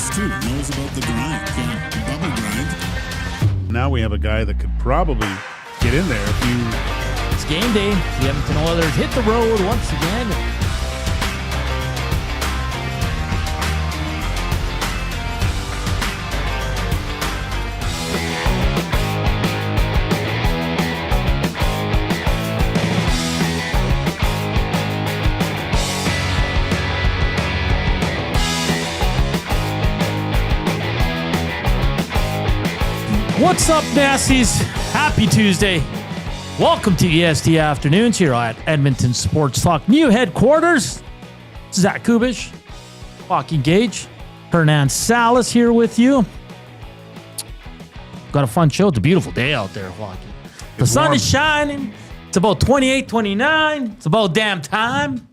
Knows too. Knows about the grind. Yeah, the bubble grind. Now we have a guy that could probably get in there if you... It's game day. The Edmonton Oilers hit the road once again. What's up, Nassies? Happy Tuesday. Welcome to EST Afternoons here at Edmonton Sports Talk new headquarters. Zach Collaros, Joaquin Gage, Hernan and Salas here with you. Got a fun show. It's a beautiful day out there, Joaquin. The sun is shining. It's about 28, 29. It's about damn time.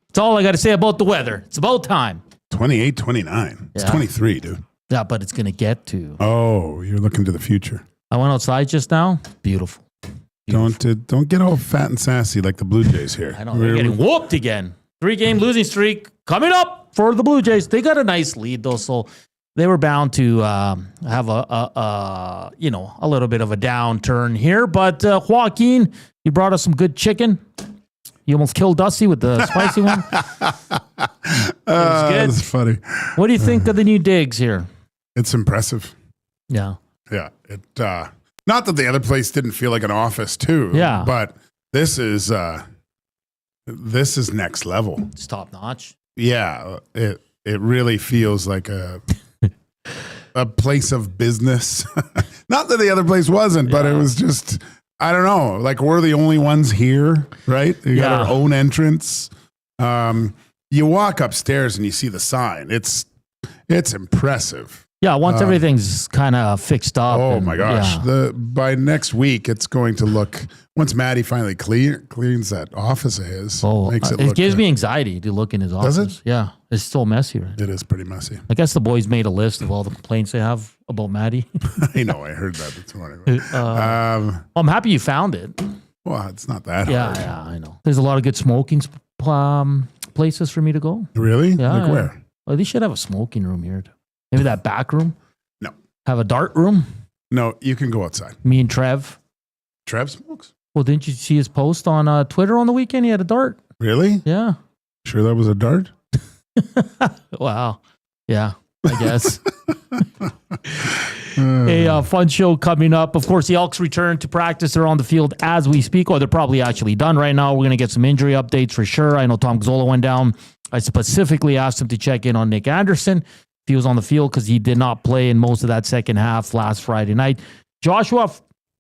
That's all I got to say about the weather. It's about time. 28, 29. It's 23, dude. Yeah, but it's going to get to. Oh, you're looking to the future. I went outside just now. Beautiful. Don't get all fat and sassy like the Blue Jays here. I know, they're getting whooped again. 3-game losing streak coming up for the Blue Jays. They got a nice lead, though, so they were bound to have a little bit of a downturn here. But Joaquin, you brought us some good chicken. You almost killed Dusty with the spicy one. That's funny. What do you think of the new digs here? It's impressive. Yeah. Yeah. It not that the other place didn't feel like an office too. Yeah. But this is next level. It's top notch. Yeah. It really feels like a place of business. Not that the other place wasn't, but it was just, I don't know. Like we're the only ones here, right? You got our own entrance. You walk upstairs and you see the sign. It's impressive. Yeah, once everything's kind of fixed up. Oh my gosh! Yeah. By next week, it's going to look. Once Maddie finally cleans that office of his, makes it gives me anxiety to look in his office. Does it? Yeah, it's still messy. Right? It is pretty messy. I guess the boys made a list of all the complaints they have about Maddie. I know. I heard that this morning. I'm happy you found it. Well, it's not that hard. Yeah, I know. There's a lot of good smoking places for me to go. Really? Yeah. Like where? Well, they should have a smoking room here. Maybe that back room? No. Have a dart room? No, you can go outside. Me and Trev. Trev smokes? Well, didn't you see his post on Twitter on the weekend? He had a dart. Really? Yeah. Sure that was a dart? Wow. Yeah, I guess. A fun show coming up. Of course, the Elks return to practice. They're on the field as we speak, or they're probably actually done right now. We're going to get some injury updates for sure. I know Tom Gazzola went down. I specifically asked him to check in on Nick Anderson. He was on the field because he did not play in most of that second half last Friday night. Joshua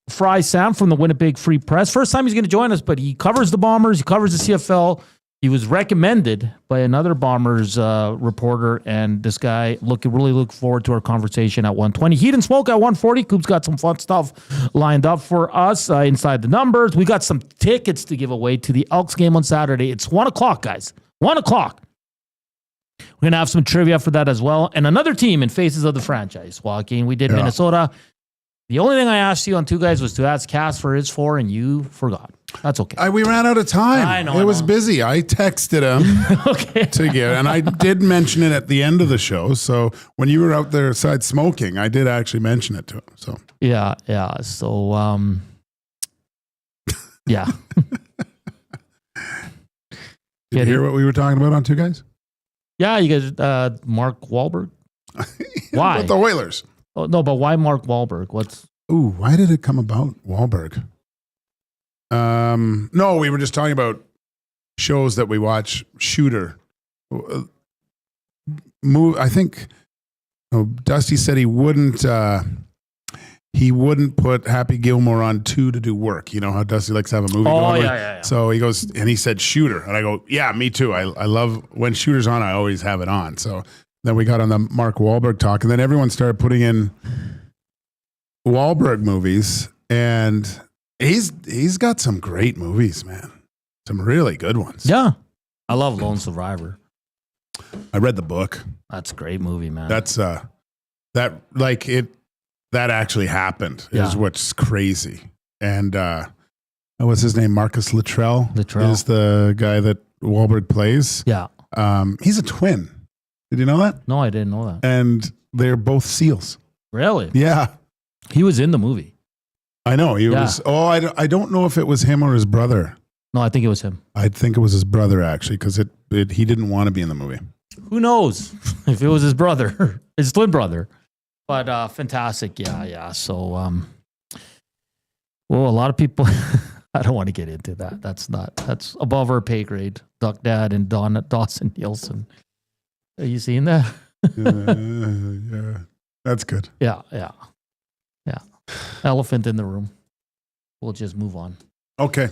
Frey-Sam from the Winnipeg Free Press. First time he's going to join us, but he covers the Bombers. He covers the CFL. He was recommended by another Bombers reporter, and this guy really look forward to our conversation at 1:20. Heat and Smoke at 1:40. Coop's got some fun stuff lined up for us inside the numbers. We got some tickets to give away to the Elks game on Saturday. It's 1 o'clock, guys. 1 o'clock. We're going to have some trivia for that as well. And another team in Faces of the Franchise. Joaquin, we did Minnesota. The only thing I asked you on Two Guys was to ask Cass for his 4, and you forgot. That's okay. We ran out of time. I know. It was busy. I texted him to get, and I did mention it at the end of the show. So when you were out there outside smoking, I did actually mention it to him. So yeah. So yeah. Did you hear what we were talking about on Two Guys? Yeah, you guys, Mark Wahlberg. Why? About the Oilers. Oh, no, but why Mark Wahlberg? Why did it come about Wahlberg? No, we were just talking about shows that we watch. Shooter. I think Dusty said he wouldn't put Happy Gilmore on 2 to do work. You know how Dusty likes to have a movie going? Yeah. So he goes, and he said Shooter. And I go, yeah, me too. I love when Shooter's on, I always have it on. So then we got on the Mark Wahlberg talk, and then everyone started putting in Wahlberg movies, and he's got some great movies, man. Some really good ones. Yeah. I love Lone Survivor. I read the book. That's a great movie, man. That's that actually happened is what's crazy. And what's his name? Marcus Luttrell is the guy that Wahlberg plays. Yeah. He's a twin. Did you know that? No, I didn't know that. And they're both SEALs. Really? Yeah. He was in the movie. I know. He was. Oh, I don't know if it was him or his brother. No, I think it was him. I think it was his brother, actually, because he didn't want to be in the movie. Who knows if it was his brother, his twin brother. But fantastic. Yeah. So, well, a lot of people, I don't want to get into that. That's above our pay grade. Duck Dad and Dawson Nielsen. Are you seeing that? Yeah. That's good. Yeah. Elephant in the room. We'll just move on. Okay.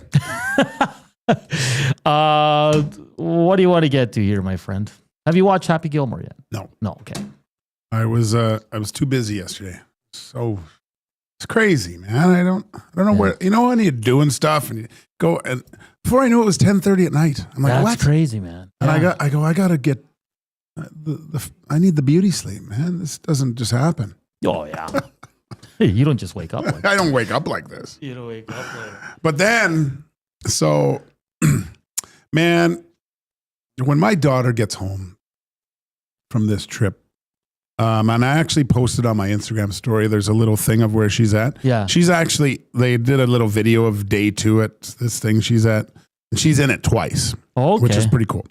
What do you want to get to here, my friend? Have you watched Happy Gilmore yet? No. Okay. I was too busy yesterday. So it's crazy, man. I don't know where, when you're doing stuff and you go, and before I knew it was 10:30 at night. I'm like, that's what? Crazy, man. And I gotta get I need the beauty sleep, man. This doesn't just happen. Oh yeah. Hey, you don't just wake up like I don't wake up like this. You don't wake up like But then, so, man, when my daughter gets home from this trip, and I actually posted on my Instagram story, there's a little thing of where she's at. Yeah. They did a little video of day 2 at this thing she's at. And she's in it twice, which is pretty cool.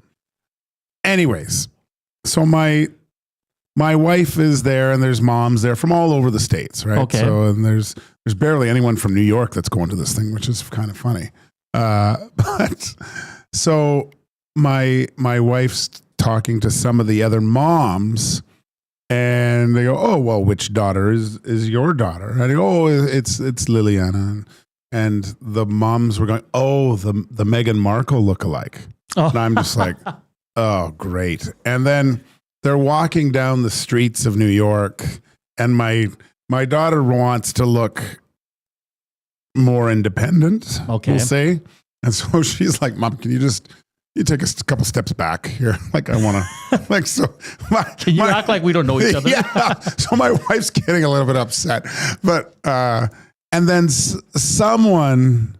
Anyways, so my wife is there, and there's moms there from all over the States, right? Okay. So, and there's barely anyone from New York that's going to this thing, which is kind of funny. But so my wife's talking to some of the other moms, and they go, "Oh, well, which daughter is your daughter?" And I go, "Oh, it's Liliana." And the moms were going, "Oh, the Meghan Markle lookalike." Oh. And I'm just like, "Oh, great." And then they're walking down the streets of New York, and my daughter wants to look more independent, we'll say. And so she's like, "Mom, can you take a couple steps back here? Like, I want to, like, so." Can you act like we don't know each other? Yeah. So my wife's getting a little bit upset, but, and then someone,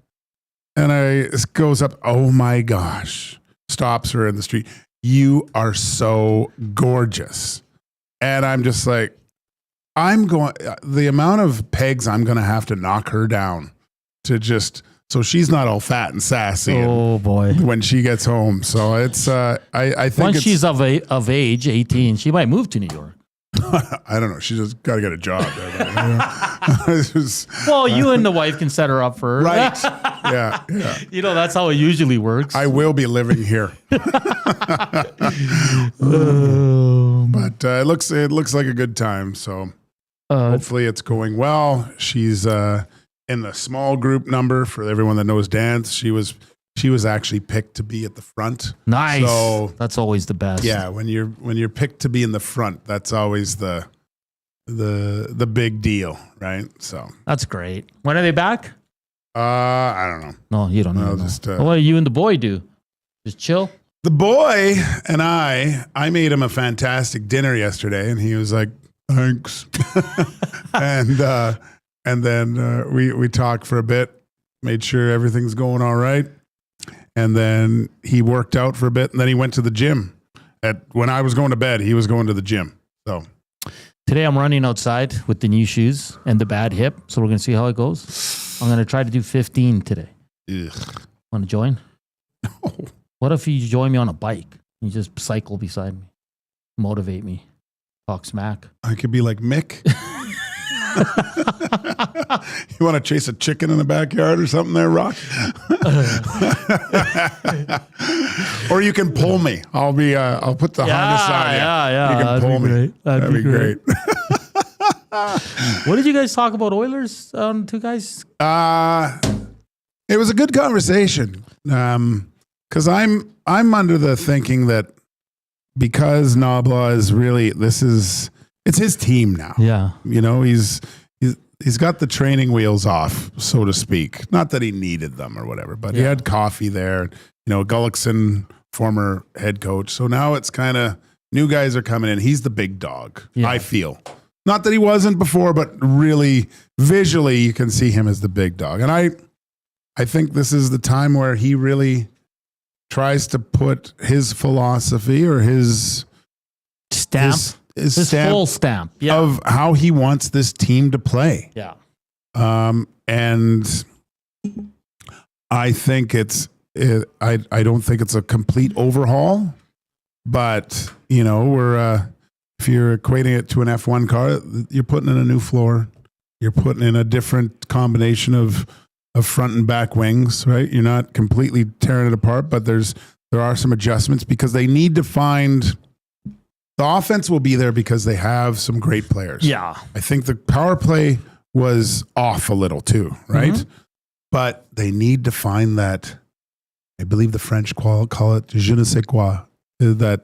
and I goes up, "Oh my gosh," stops her in the street. "You are so gorgeous." And I'm just like, the amount of pegs I'm going to have to knock her down to just, so she's not all fat and sassy. Oh boy. When she gets home. So it's, I think once she's of age, 18, she might move to New York. I don't know. She just got to get a job there. Well, you and the wife can set her up for her. Right. Yeah. That's how it usually works. I will be living here. But it looks like a good time. So hopefully it's going well. She's in the small group number for everyone that knows dance. She was actually picked to be at the front. Nice. So that's always the best. Yeah, when you're picked to be in the front, that's always the big deal, right? So that's great. When are they back? I don't know. No, you don't know. What do you and the boy do? Just chill? The boy and I made him a fantastic dinner yesterday, and he was like, "Thanks." and then we talked for a bit, made sure everything's going all right. And then he worked out for a bit, and then he went to the gym. When I was going to bed, he was going to the gym. So today I'm running outside with the new shoes and the bad hip, so we're going to see how it goes. I'm going to try to do 15 today. Ugh. Want to join? No. What if you join me on a bike? You just cycle beside me, motivate me, talk smack. I could be like Mick. You want to chase a chicken in the backyard or something there, Rock? Or you can pull me. I'll put the harness on you. Yeah. You can pull me. That'd be great. What did you guys talk about Oilers, two guys? It was a good conversation. Because I'm under the thinking that because Nobla is really, it's his team now. Yeah. He's got the training wheels off, so to speak. Not that he needed them or whatever, but he had coffee there. Gullickson, former head coach. So now it's kind of new guys are coming in. He's the big dog, I feel. Not that he wasn't before, but really visually you can see him as the big dog. And I think this is the time where he really tries to put his philosophy or his Stamp. His His stamp full stamp. Yeah. of how he wants this team to play. Yeah. And I think I don't think it's a complete overhaul, but we're if you're equating it to an F1 car, you're putting in a new floor, you're putting in a different combination of front and back wings, right? You're not completely tearing it apart, but there are some adjustments because they need to find. The offense will be there because they have some great players. Yeah. I think the power play was off a little too, right? Mm-hmm. But they need to find that. I believe the French call it je ne sais quoi. That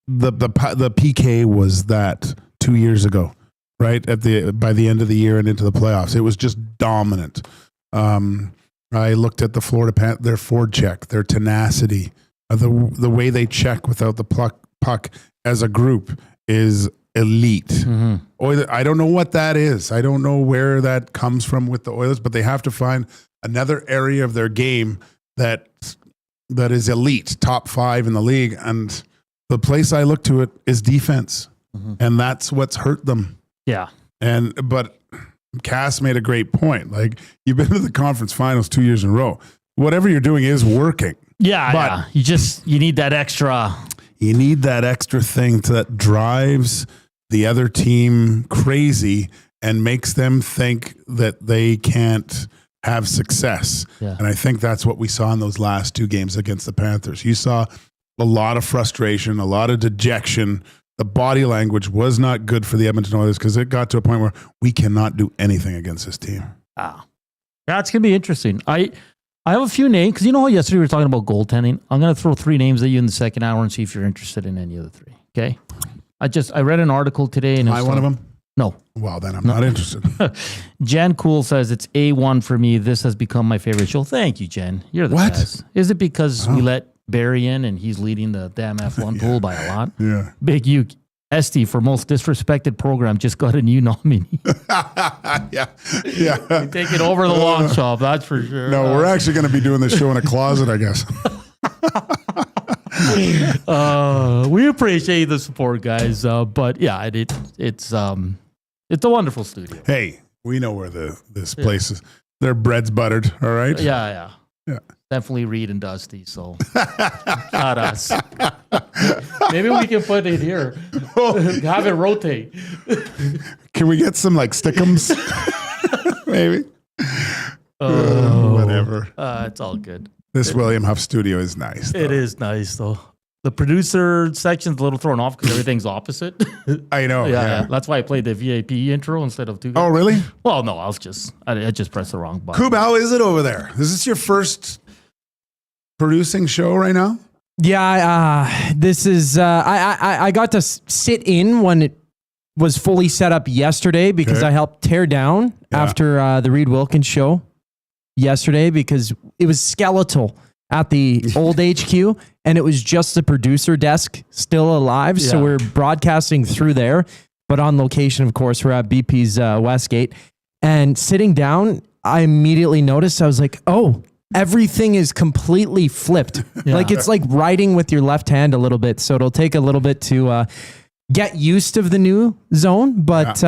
the PK was that 2 years ago, right? By the end of the year and into the playoffs, it was just dominant. I looked at the Florida their forward check, their tenacity, the way they check without the puck as a group is elite. Mm-hmm. I don't know what that is. I don't know where that comes from with the Oilers, but they have to find another area of their game that is elite, top 5 in the league. And the place I look to it is defense. Mm-hmm. And that's what's hurt them. Yeah. But Cass made a great point. Like, you've been to the conference finals 2 years in a row. Whatever you're doing is working. Yeah. But you need that extra. You need that extra thing that drives the other team crazy and makes them think that they can't have success. Yeah. And I think that's what we saw in those last 2 games against the Panthers. You saw a lot of frustration, a lot of dejection. The body language was not good for the Edmonton Oilers because it got to a point where we cannot do anything against this team. Yeah, it's going to be interesting. I have a few names because how yesterday we were talking about goaltending. I'm going to throw 3 names at you in the second hour and see if you're interested in any of the 3. Okay. I read an article today and am I one of them? No. Well, then I'm not interested. Jen Cool says it's A1 for me. This has become my favorite show. Thank you, Jen. You're the best. Is it because we let Barry in and he's leading the damn F1 pool by a lot? Yeah. Big U. Esty for most disrespected program just got a new nominee. Yeah. You're taking over the long shop, that's for sure. No, we're actually going to be doing this show in a closet, I guess. We appreciate the support, guys. But yeah, it's a wonderful studio. Hey, we know where this place is. Their bread's buttered, all right? Yeah. Definitely Reed and Dusty, so not us. Maybe we can put it here. Have it rotate. Can we get some stickums? Maybe. Whatever. It's all good. This William Huff studio is nice. It is nice, though. The producer section's a little thrown off because everything's opposite. I know. Yeah. That's why I played the VIP intro instead of 2. Oh, really? Well, no, I just pressed the wrong button. Koob, how is it over there? Is this your first producing show right now? Yeah, this is. I got to sit in when it was fully set up yesterday because I helped tear down after the Reed Wilkins show yesterday because it was skeletal at the old HQ and it was just the producer desk still alive. Yeah. So we're broadcasting through there, but on location, of course, we're at BP's Westgate. And sitting down, I immediately noticed, I was like, oh, everything is completely flipped. Yeah. Like it's like writing with your left hand a little bit. So it'll take a little bit to get used to the new zone, but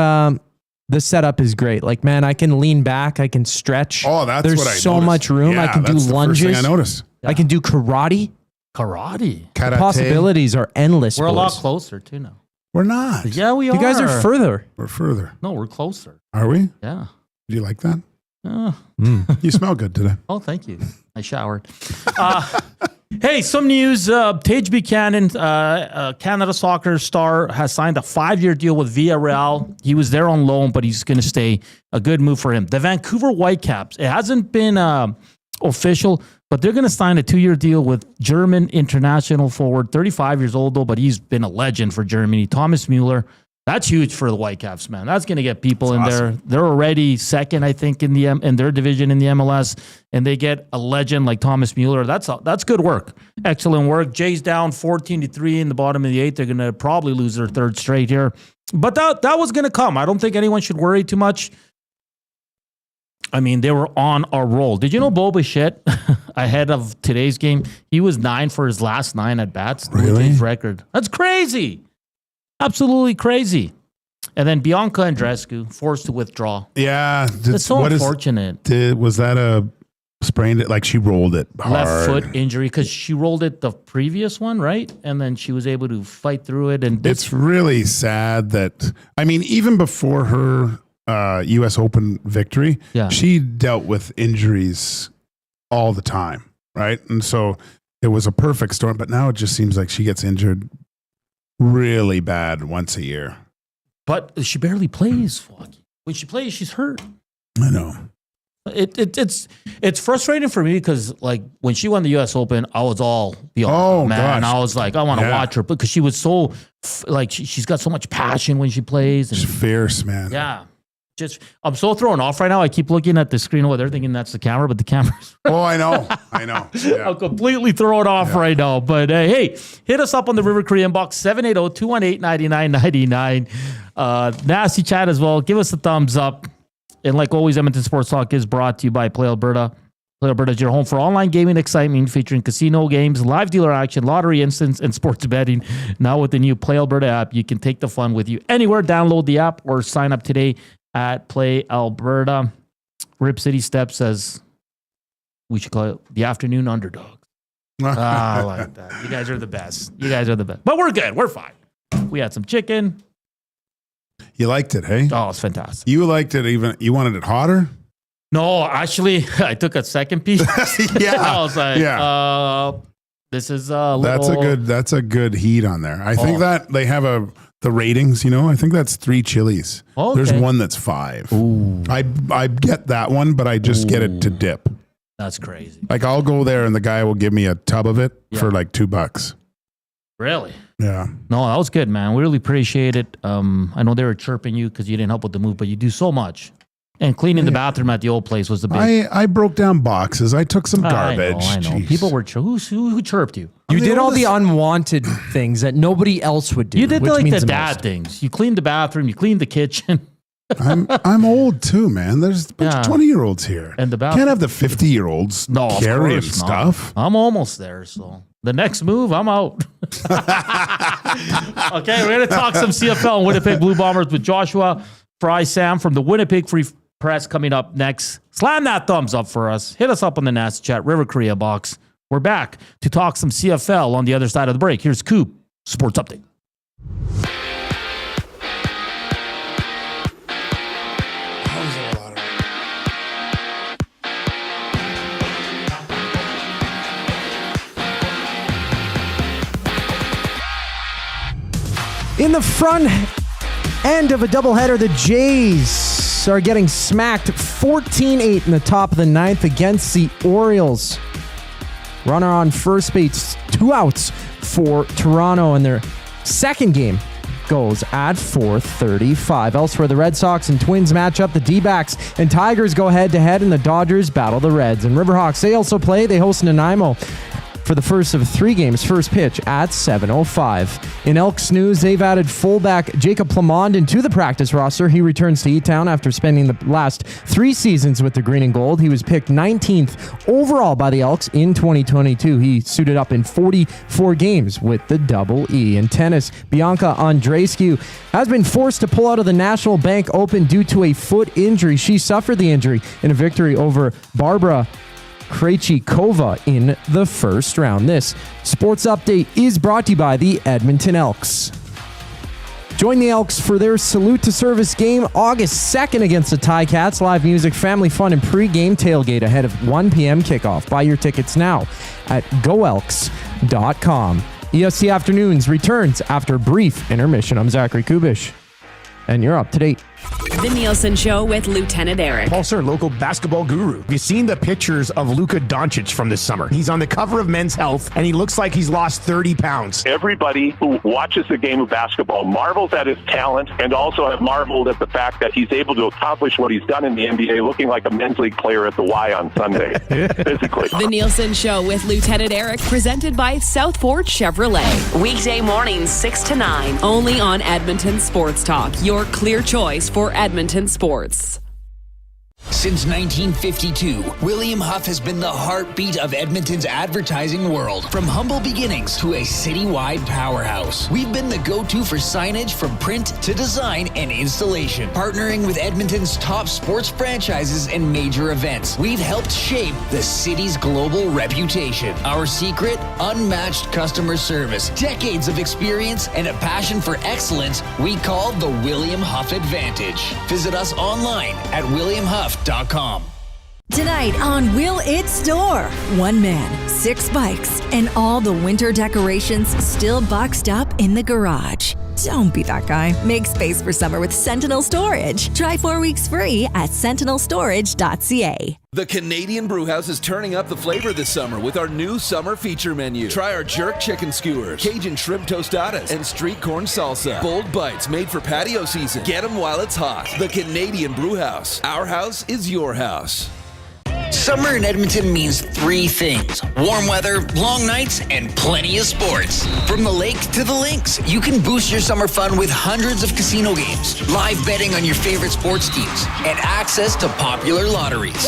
the setup is great. Like, man, I can lean back. I can stretch. Oh, that's There's what I so noticed. much room. Yeah, I can do that's lunges. The first thing I noticed. I can do karate. Karate. The possibilities are endless. We're a lot closer too now. We're not. Yeah, we are. You guys are further. We're further. No, we're closer. Are we? Yeah. Do you like that? You smell good today. Oh, thank you. I showered. Hey, some news. Tage Buchanan, Canada soccer star, has signed a 5-year deal with Villarreal. He was there on loan, but he's going to stay. A good move for him. The Vancouver Whitecaps. It hasn't been official, but they're going to sign a 2-year deal with German international forward, 35 years old though, but he's been a legend for Germany. Thomas Mueller. That's huge for the Whitecaps, man. That's going to get people in there. They're already second, I think, in their division in the MLS, and they get a legend like Thomas Mueller. That's good work. Excellent work. Jay's down 14-3 in the bottom of the 8th. They're going to probably lose their 3rd straight here. But that was going to come. I don't think anyone should worry too much. I mean, they were on a roll. Did you know Bo Bichette ahead of today's game. He was 9 for his last 9 at bats. Really? His record. That's crazy. Absolutely crazy. And then Bianca Andreescu forced to withdraw. Yeah. It's so unfortunate. Was that a sprained it? Like she rolled it hard. Left foot injury because she rolled it the previous one, right? And then she was able to fight through it. And it's really sad that, I mean, even before her U.S. Open victory, she dealt with injuries all the time, right? And so it was a perfect storm. But now it just seems like she gets injured really bad once a year. But she barely plays. When she plays, she's hurt. I know. It's frustrating for me because like when she won the U.S. Open, I was all man. Gosh. I was like, I want to watch her because she was so like she's got so much passion when she plays. And, she's fierce, man. Yeah. I'm so thrown off right now. I keep looking at the screen over there thinking that's the camera, but the camera's... Oh, I know. Yeah. I'm completely thrown off right now. But hey, hit us up on the River Cree inbox, 780-218-9999. Nasty chat as well. Give us a thumbs up. And like always, Edmonton Sports Talk is brought to you by Play Alberta. Play Alberta is your home for online gaming excitement featuring casino games, live dealer action, lottery instants, and sports betting. Now with the new Play Alberta app, you can take the fun with you anywhere. Download the app or sign up today at Play Alberta. Rip City Step says we should call it the afternoon underdogs. I like that. You guys are the best. But we're good. We're fine. We had some chicken. You liked it, hey? Oh, it's fantastic. You liked it even. You wanted it hotter? No, actually, I took a second piece. I was like, this is a little... That's a good heat on there. I think that they have the ratings, I think that's 3 chilies. Okay. There's one that's 5. Ooh. I get that one, but I just get it to dip. That's crazy. Like I'll go there and the guy will give me a tub of it for like $2. Really? Yeah. No, that was good, man. We really appreciate it. I know they were chirping you because you didn't help with the move, but you do so much. And cleaning the bathroom at the old place was the big... I broke down boxes. I took some garbage. I know. Jeez. People were... Who chirped you? You did all the unwanted things that nobody else would do. You did like the dad things. You cleaned the bathroom. You cleaned the kitchen. I'm old too, man. There's a bunch of 20-year-olds here. And the bathroom. Can't have the 50-year-olds carrying stuff. I'm almost there, so... The next move, I'm out. Okay, we're going to talk some CFL and Winnipeg Blue Bombers with Joshua Frey-Sam from the Winnipeg Free Press coming up next. Slam that thumbs up for us. Hit us up on the Nasty Chat, River Korea box. We're back to talk some CFL on the other side of the break. Here's Coupe, Sports Update. In the front end of a doubleheader, the Jays are getting smacked 14-8 in the top of the 9th against the Orioles. Runner on first base, 2 outs for Toronto, and their second game goes at 4:35. Elsewhere, the Red Sox and Twins match up. The D-backs and Tigers go head-to-head, and the Dodgers battle the Reds. And Riverhawks, they also play. They host Nanaimo for the first of 3 games. First pitch at 7:05. In Elks news, they've added fullback Jacob Plamond into the practice roster. He returns to E-Town after spending the last 3 seasons with the Green and Gold. He was picked 19th overall by the Elks in 2022. He suited up in 44 games with the Double E. In tennis, Bianca Andreescu has been forced to pull out of the National Bank Open due to a foot injury. She suffered the injury in a victory over Barbara Krejcikova in the first round. This sports update is brought to you by the Edmonton Elks. Join the Elks for their Salute to Service game August 2nd against the Ticats. Live music, family fun, and pre-game tailgate ahead of 1 p.m. kickoff. Buy your tickets now at goelks.com. EST Afternoons returns after brief intermission. I'm Zach Kullaerts, and you're up to date. The Nielsen Show with Lieutenant Eric. Pulsar, local basketball guru. Have you seen the pictures of Luka Doncic from this summer? He's on the cover of Men's Health, and he looks like he's lost 30 pounds. Everybody who watches the game of basketball marvels at his talent and also have marveled at the fact that he's able to accomplish what he's done in the NBA looking like a men's league player at the Y on Sunday, physically. The Nielsen Show with Lieutenant Eric, presented by Southport Chevrolet. Weekday mornings 6 to 9, only on Edmonton Sports Talk, your clear choice for Edmonton sports. Since 1952, William Huff has been the heartbeat of Edmonton's advertising world. From humble beginnings to a citywide powerhouse, we've been the go-to for signage from print to design and installation. Partnering with Edmonton's top sports franchises and major events, we've helped shape the city's global reputation. Our secret? Unmatched customer service, decades of experience, and a passion for excellence we call the William Huff Advantage. Visit us online at williamhuff.com. Tonight on Will It Store, one man, 6 bikes, and all the winter decorations still boxed up in the garage. Don't be that guy. Make space for summer with Sentinel Storage. Try 4 weeks free at sentinelstorage.ca. The Canadian Brewhouse is turning up the flavor this summer with our new summer feature menu. Try our jerk chicken skewers, Cajun shrimp tostadas, and street corn salsa. Bold bites made for patio season. Get them while it's hot. The Canadian Brewhouse. Our house is your house. Summer in Edmonton means 3 things: warm weather, long nights, and plenty of sports. From the lake to the links, you can boost your summer fun with hundreds of casino games, live betting on your favorite sports teams, and access to popular lotteries.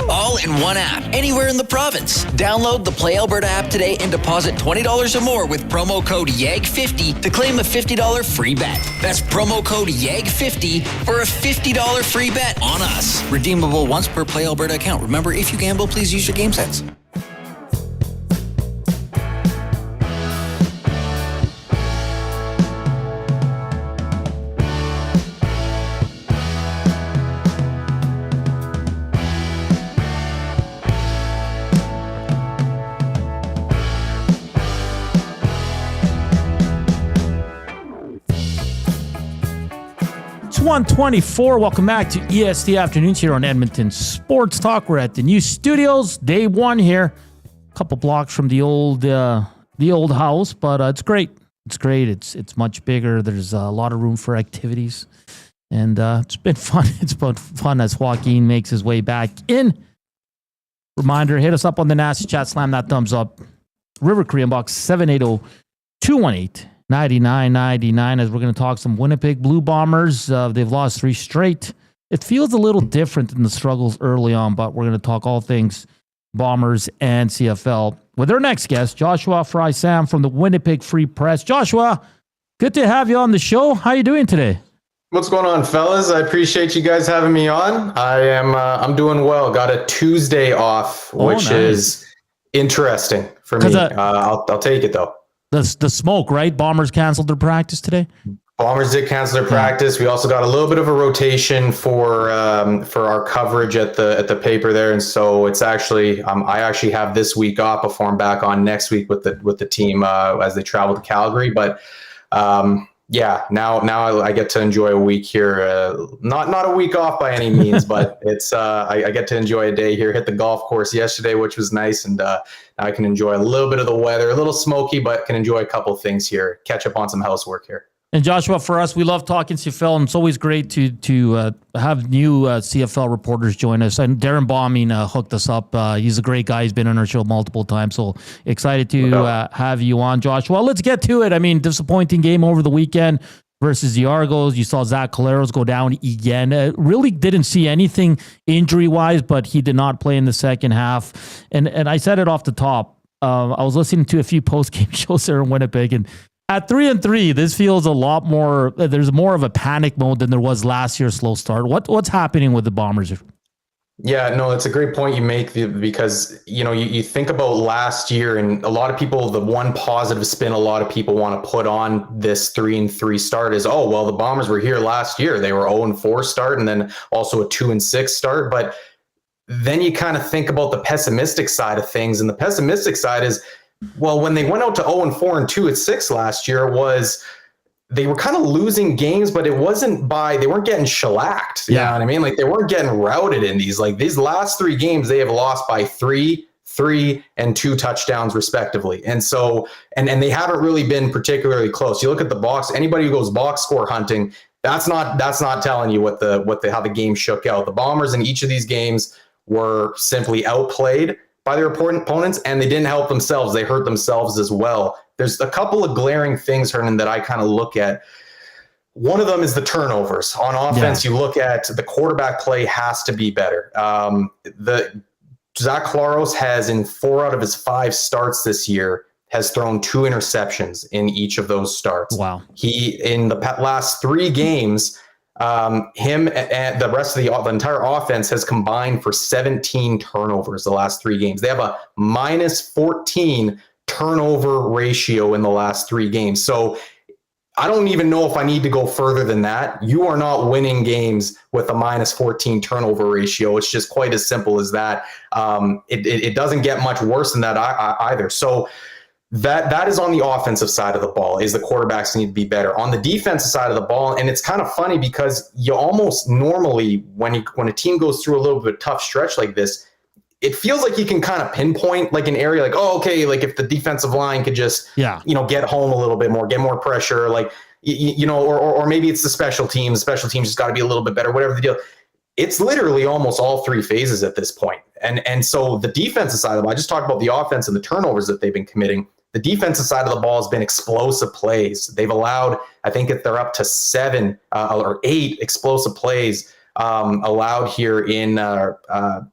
All in one app, anywhere in the province. Download the Play Alberta app today and deposit $20 or more with promo code YAG50 to claim a $50 free bet. That's promo code YAG50 for a $50 free bet on us. Redeemable once per Play Alberta account. Remember, if you gamble, please use your game sense. It's 1:24. Welcome back to EST Afternoons here on Edmonton Sports Talk. We're at the new studios, day one here. A couple blocks from the old house, but it's great. It's great. It's much bigger. There's a lot of room for activities, and it's been fun. It's been fun as Joaquin makes his way back in. Reminder: hit us up on the nasty chat. Slam that thumbs up. River Korean Box 780-218-9999 as we're going to talk some Winnipeg Blue Bombers. They've lost 3 straight. It feels a little different than the struggles early on, but we're going to talk all things Bombers and CFL with our next guest, Joshua Frey-Sam from the Winnipeg Free Press. Joshua, good to have you on the show. How are you doing today? What's going on, fellas? I appreciate you guys having me on. I'm doing well. Got a Tuesday off, which is interesting for me. I'll take it though. The smoke, right? Bombers canceled their practice today. Bombers did cancel their practice. We also got a little bit of a rotation for our coverage at the paper there, and so it's actually I actually have this week off before I'm back on next week with the team as they travel to Calgary. But now I get to enjoy a week here. Not a week off by any means, but it's I get to enjoy a day here. Hit the golf course yesterday, which was nice, and now I can enjoy a little bit of the weather, a little smoky, but can enjoy a couple of things here. Catch up on some housework here. And Joshua, for us, we love talking CFL, and it's always great to have new CFL reporters join us. And Darren Bombing hooked us up. He's a great guy. He's been on our show multiple times, so excited to have you on, Joshua. Let's get to it. I mean, disappointing game over the weekend versus the Argos. You saw Zach Collaros go down again. Really didn't see anything injury-wise, but he did not play in the second half. And I said it off the top. I was listening to a few post-game shows there in Winnipeg, and at 3-3, this feels a lot more. There's more of a panic mode than there was last year's slow start. What's happening with the Bombers? Yeah, no, it's a great point you make because you think about last year, and a lot of people, the one positive spin a lot of people want to put on this 3-3 start is, the Bombers were here last year. They were 0-4 start, and then also a 2-6 start. But then you kind of think about the pessimistic side of things, and the pessimistic side is, well, when they went out to 0-4 and 2-6 last year, they were kind of losing games, but it wasn't they weren't getting shellacked. You know what I mean? Like, they weren't getting routed in these. Like, these last 3 games, they have lost by 3, and 2 touchdowns respectively. And so, and they haven't really been particularly close. You look at the box, anybody who goes box score hunting, that's not telling you how the game shook out. The Bombers in each of these games were simply outplayed by their opponents, and they didn't help themselves. They hurt themselves as well. There's a couple of glaring things, Hernan, that I kind of look at. one of them is the turnovers. On offense, you look at the quarterback play has to be better. Zach Collaros has, in 4 out of his 5 starts this year, has thrown 2 interceptions in each of those starts. Wow. He, in the last 3 games, him and the rest of the entire offense has combined for 17 turnovers the last 3 games. They have a -14 turnover ratio in the last 3 games. So I don't even know if I need to go further than that. You are not winning games with a -14 turnover ratio. It's just quite as simple as that. It doesn't get much worse than that either. So that is on the offensive side of the ball, is the quarterbacks need to be better. On the defensive side of the ball, and it's kind of funny because you almost normally, when a team goes through a little bit of a tough stretch like this, it feels like you can kind of pinpoint like an area, like, oh, okay, like if the defensive line could just, get home a little bit more, get more pressure, like, or maybe it's the special teams. Special teams just got to be a little bit better, whatever the deal. It's literally almost all 3 phases at this point. And so the defensive side of the ball, I just talked about the offense and the turnovers that they've been committing. The defensive side of the ball has been explosive plays. They've allowed, I think they're up to 7 or 8 explosive plays allowed here in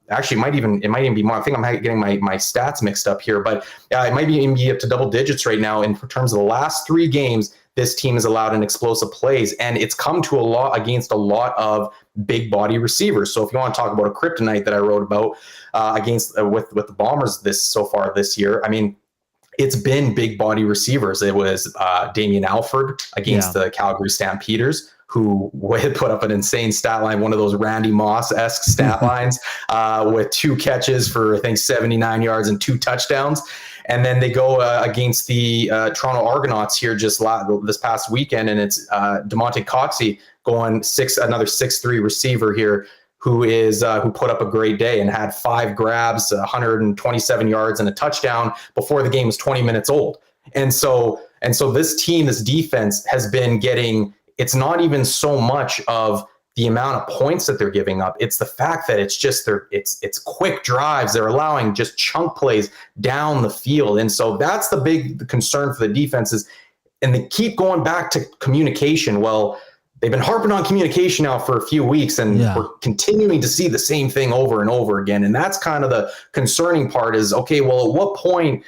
actually it might even be more. I think I'm getting my stats mixed up here, but it might even be up to double digits right now. In terms of the last 3 games, this team has allowed in explosive plays, and it's come to a lot against a lot of big body receivers. So if you want to talk about a kryptonite that I wrote about against with the Bombers so far this year, I mean, it's been big body receivers. It was Damian Alford against the Calgary Stampeders, who had put up an insane stat line, one of those Randy Moss-esque stat lines with 2 catches for, I think, 79 yards and 2 touchdowns. And then they go against the Toronto Argonauts here this past weekend, and it's DeMonte Coxey going another 6'3" receiver here who put up a great day and had 5 grabs, 127 yards and a touchdown before the game was 20 minutes old. And so this team, this defense has been getting, it's not even so much of the amount of points that they're giving up. It's the fact that it's just it's quick drives. They're allowing just chunk plays down the field. And so that's the big concern for the defenses. And they keep going back to communication. Well, they've been harping on communication now for a few weeks, and we're continuing to see the same thing over and over again. And that's kind of the concerning part is, okay, well, at what point,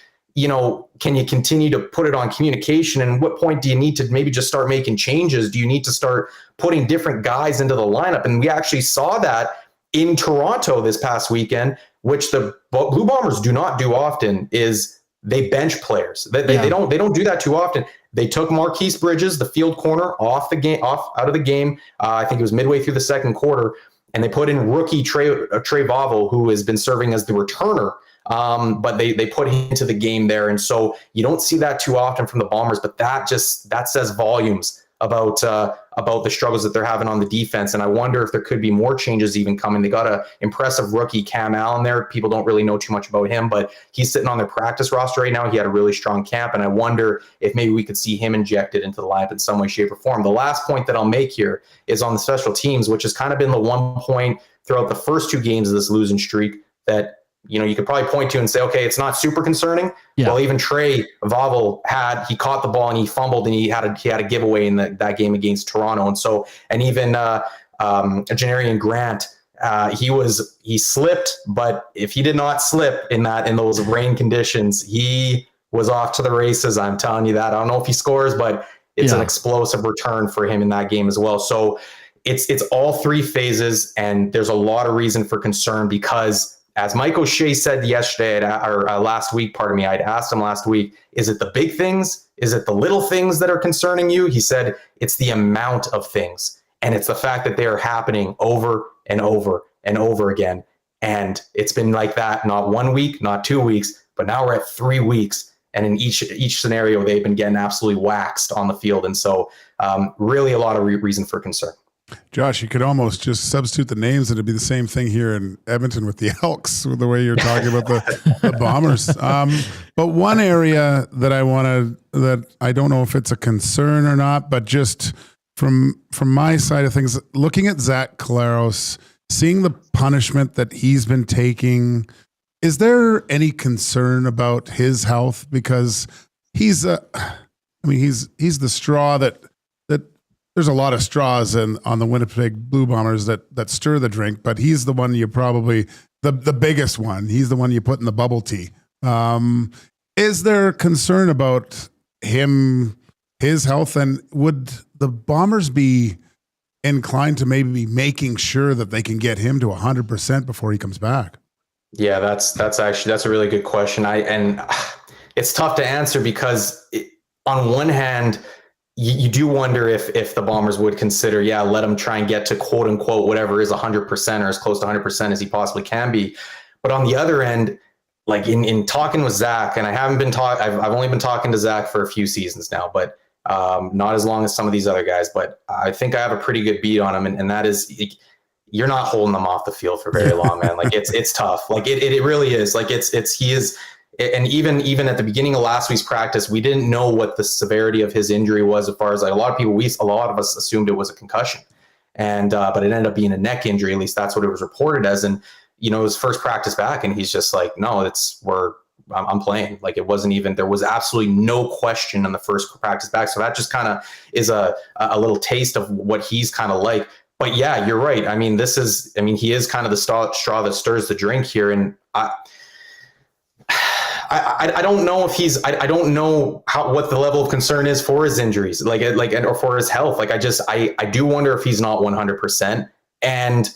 can you continue to put it on communication? And what point do you need to maybe just start making changes? Do you need to start putting different guys into the lineup? And we actually saw that in Toronto this past weekend, which the Blue Bombers do not do often, is they bench players. They don't do that too often. They took Marquise Bridges, the field corner, out of the game. I think it was midway through the second quarter, and they put in rookie Trey Vavell, who has been serving as the returner. But they put him into the game there. And so you don't see that too often from the Bombers, but that says volumes about the struggles that they're having on the defense. And I wonder if there could be more changes even coming. They got an impressive rookie, Cam Allen, there. People don't really know too much about him, but he's sitting on their practice roster right now. He had a really strong camp, and I wonder if maybe we could see him injected into the lineup in some way, shape, or form. The last point that I'll make here is on the special teams, which has kind of been the one point throughout the first 2 games of this losing streak that you could probably point to and say, okay, it's not super concerning. Yeah. Well, even Trey Vavell he caught the ball and he fumbled, and he had a giveaway in that game against Toronto. And even Janarian Grant, he slipped, but if he did not slip in those rain conditions, he was off to the races. I'm telling you that. I don't know if he scores, but it's an explosive return for him in that game as well. So it's all 3 phases, and there's a lot of reason for concern because, as Mike O'Shea said yesterday, last week, I'd asked him last week, is it the big things? Is it the little things that are concerning you? He said, it's the amount of things. And it's the fact that they are happening over and over and over again. And it's been like that, not 1 week, not 2 weeks, but now we're at 3 weeks. And in each scenario, they've been getting absolutely waxed on the field. And so really a lot of reason for concern. Josh, you could almost just substitute the names, and it'd be the same thing here in Edmonton with the Elks, with the way you're talking about the Bombers. But one area that I don't know if it's a concern or not, but just from my side of things, looking at Zach Collaros, seeing the punishment that he's been taking, is there any concern about his health? Because he's the straw that there's a lot of straws on the Winnipeg Blue Bombers that stir the drink, but he's the one you probably the biggest one. He's the one you put in the bubble tea. Is there concern about his health, and would the Bombers be inclined to maybe be making sure that they can get him to 100% before he comes back? Yeah, that's a really good question. And it's tough to answer because on one hand, you do wonder if the Bombers would consider, let him try and get to quote unquote whatever is 100% or as close to 100% as he possibly can be. But on the other end, like in talking with Zach, and I've only been talking to Zach for a few seasons now, but not as long as some of these other guys. But I think I have a pretty good beat on him, and that is, you're not holding them off the field for very long, man. Like it's tough. Like it really is. Like he is. And even at the beginning of last week's practice, we didn't know what the severity of his injury was. As far as like a lot of us assumed it was a concussion, and but it ended up being a neck injury. At least that's what it was reported as. And his first practice back, and he's just like, no, I'm playing. Like it wasn't even, there was absolutely no question on the first practice back. So that just kind of is a little taste of what he's kind of like. But yeah, you're right. I mean, he is kind of the straw that stirs the drink here. And I don't know if I don't know what the level of concern is for his injuries, or for his health. Like I do wonder if he's not 100%. And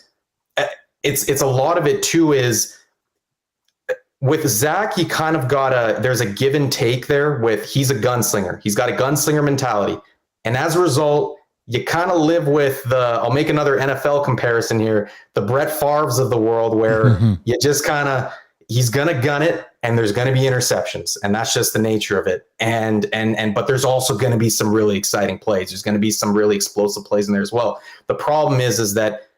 it's a lot of it too is with Zach, you kind of there's a give and take there he's a gunslinger. He's got a gunslinger mentality. And as a result, you kind of live with I'll make another NFL comparison here, the Brett Favres of the world, where you just he's going to gun it and there's going to be interceptions, and that's just the nature of it. But there's also going to be some really exciting plays. There's going to be some really explosive plays in there as well. The problem is that,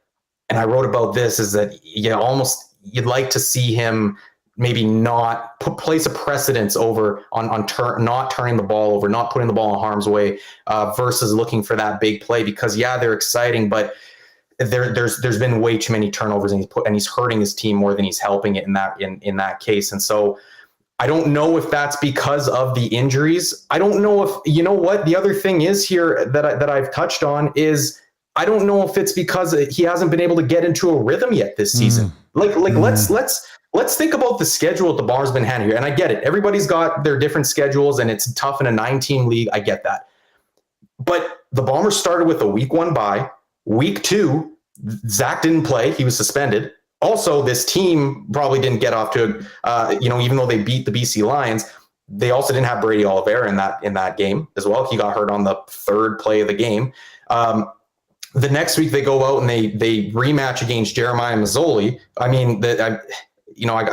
and I wrote about this, is that you'd like to see him maybe not place a precedence over not turning the ball over, not putting the ball in harm's way, versus looking for that big play, because they're exciting, but there's been way too many turnovers, and he's hurting his team more than he's helping it in that case. And so I don't know if that's because of the injuries. I don't know if, what the other thing is here that I've touched on is, I don't know if it's because he hasn't been able to get into a rhythm yet this season. Let's think about the schedule that the Bombers been handed here. And I get it. Everybody's got their different schedules, and it's tough in a 9-team league. I get that. But the Bombers started with a week 1 bye. Week 2, Zach didn't play. He was suspended. Also, this team probably didn't get off to, even though they beat the BC Lions, they also didn't have Brady Oliveira in that game as well. He got hurt on the 3rd play of the game. The next week they go out and they rematch against Jeremiah Mazzoli. I mean, I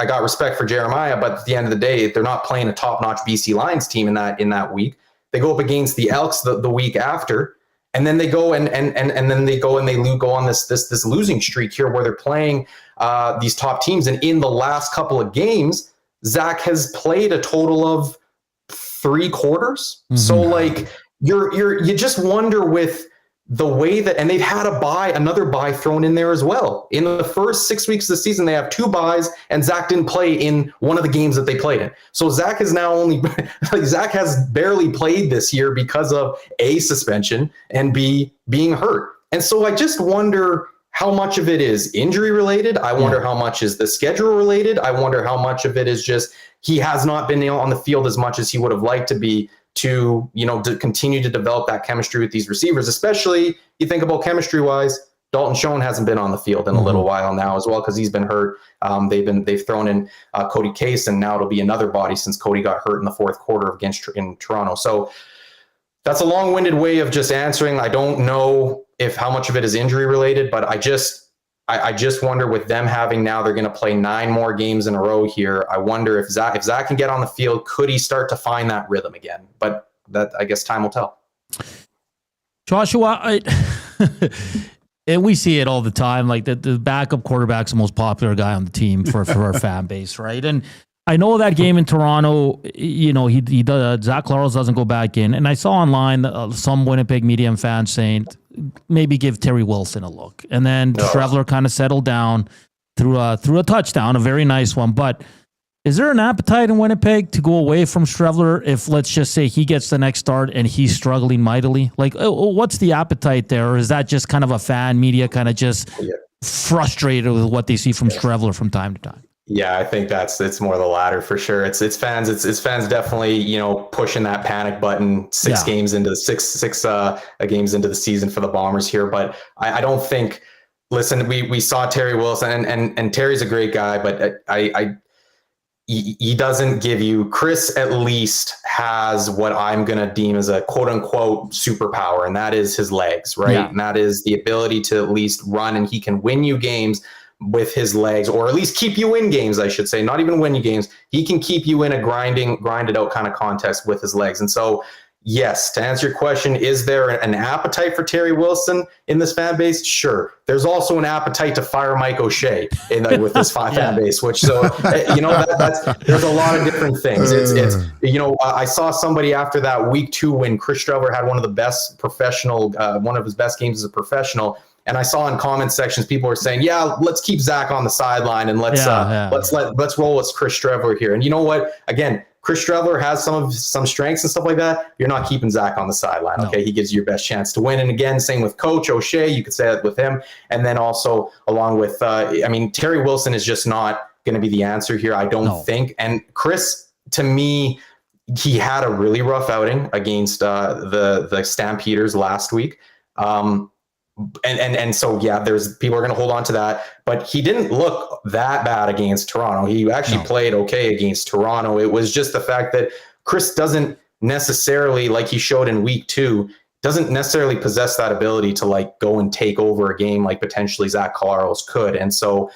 got respect for Jeremiah, but at the end of the day, they're not playing a top-notch BC Lions team in that week. They go up against the Elks the week after, and then they go and then they go on this losing streak here where they're playing these top teams. And in the last couple of games, Zach has played a total of 3 quarters. Mm-hmm. So like you just wonder with the way that, and they've had another bye thrown in there as well. In the first 6 weeks of the season, they have 2 byes, and Zach didn't play in one of the games that they played in. So Zach has Zach has barely played this year because of A, suspension, and B, being hurt. And so I just wonder how much of it is injury related. I wonder how much is the schedule related. I wonder how much of it is just he has not been on the field as much as he would have liked to be, to continue to develop that chemistry with these receivers. Especially you think about chemistry wise, Dalton Schoen hasn't been on the field in a little while now as well, because he's been hurt. They've thrown in Cody Case, and now it'll be another body since Cody got hurt in the 4th quarter in Toronto. So that's a long-winded way of just answering. I don't know how much of it is injury related, but I just wonder with them having, now they're going to play 9 more games in a row here. I wonder if Zach can get on the field, could he start to find that rhythm again? But that, I guess, time will tell. Joshua, and we see it all the time. Like the backup quarterback's the most popular guy on the team for our fan base, right? And I know that game in Toronto, Zach Collaros doesn't go back in. And I saw online some Winnipeg media and fans saying, maybe give Terry Wilson a look. And then Trevler kind of settled down through a touchdown, a very nice one. But Is there an appetite in Winnipeg to go away from Streveler if, let's just say, he gets the next start and he's struggling mightily? Like, what's the appetite there? Or is that just kind of a fan media kind of just frustrated with what they see from Streveler from time to time? Yeah, I think it's more the latter for sure. It's fans. It's fans definitely, pushing that panic button six games into the games into the season for the Bombers here. But I don't think. Listen, we saw Terry Wilson, and Terry's a great guy, but he doesn't give you. Chris at least has what I'm going to deem as a quote unquote superpower, and that is his legs, right? Yeah. And that is the ability to at least run, and he can win you games with his legs, or at least keep you in games, I should say, not even win you games. He can keep you in a grinded out kind of contest with his legs. And so, yes, to answer your question, is there an appetite for Terry Wilson in this fan base? Sure. There's also an appetite to fire Mike O'Shea with this fan base, which, so, there's a lot of different things. I saw somebody after that week 2 when Chris Streveler had one of his best games as a professional. And I saw in comment sections, people were saying, yeah, let's keep Zach on the sideline and let's roll with Chris Streveler here. And you know what? Again, Chris Streveler has some strengths and stuff like that. You're not keeping Zach on the sideline. Okay. He gives you your best chance to win. And again, same with Coach O'Shea, you could say that with him. And then also along with, Terry Wilson is just not going to be the answer here. I don't think. And Chris, to me, he had a really rough outing against the Stampeders last week. And so, yeah, there's people are going to hold on to that, but he didn't look that bad against Toronto. He actually played okay against Toronto. It was just the fact that Chris doesn't necessarily, like he showed in week 2, doesn't necessarily possess that ability to like go and take over a game like potentially Zach Collaros could. And so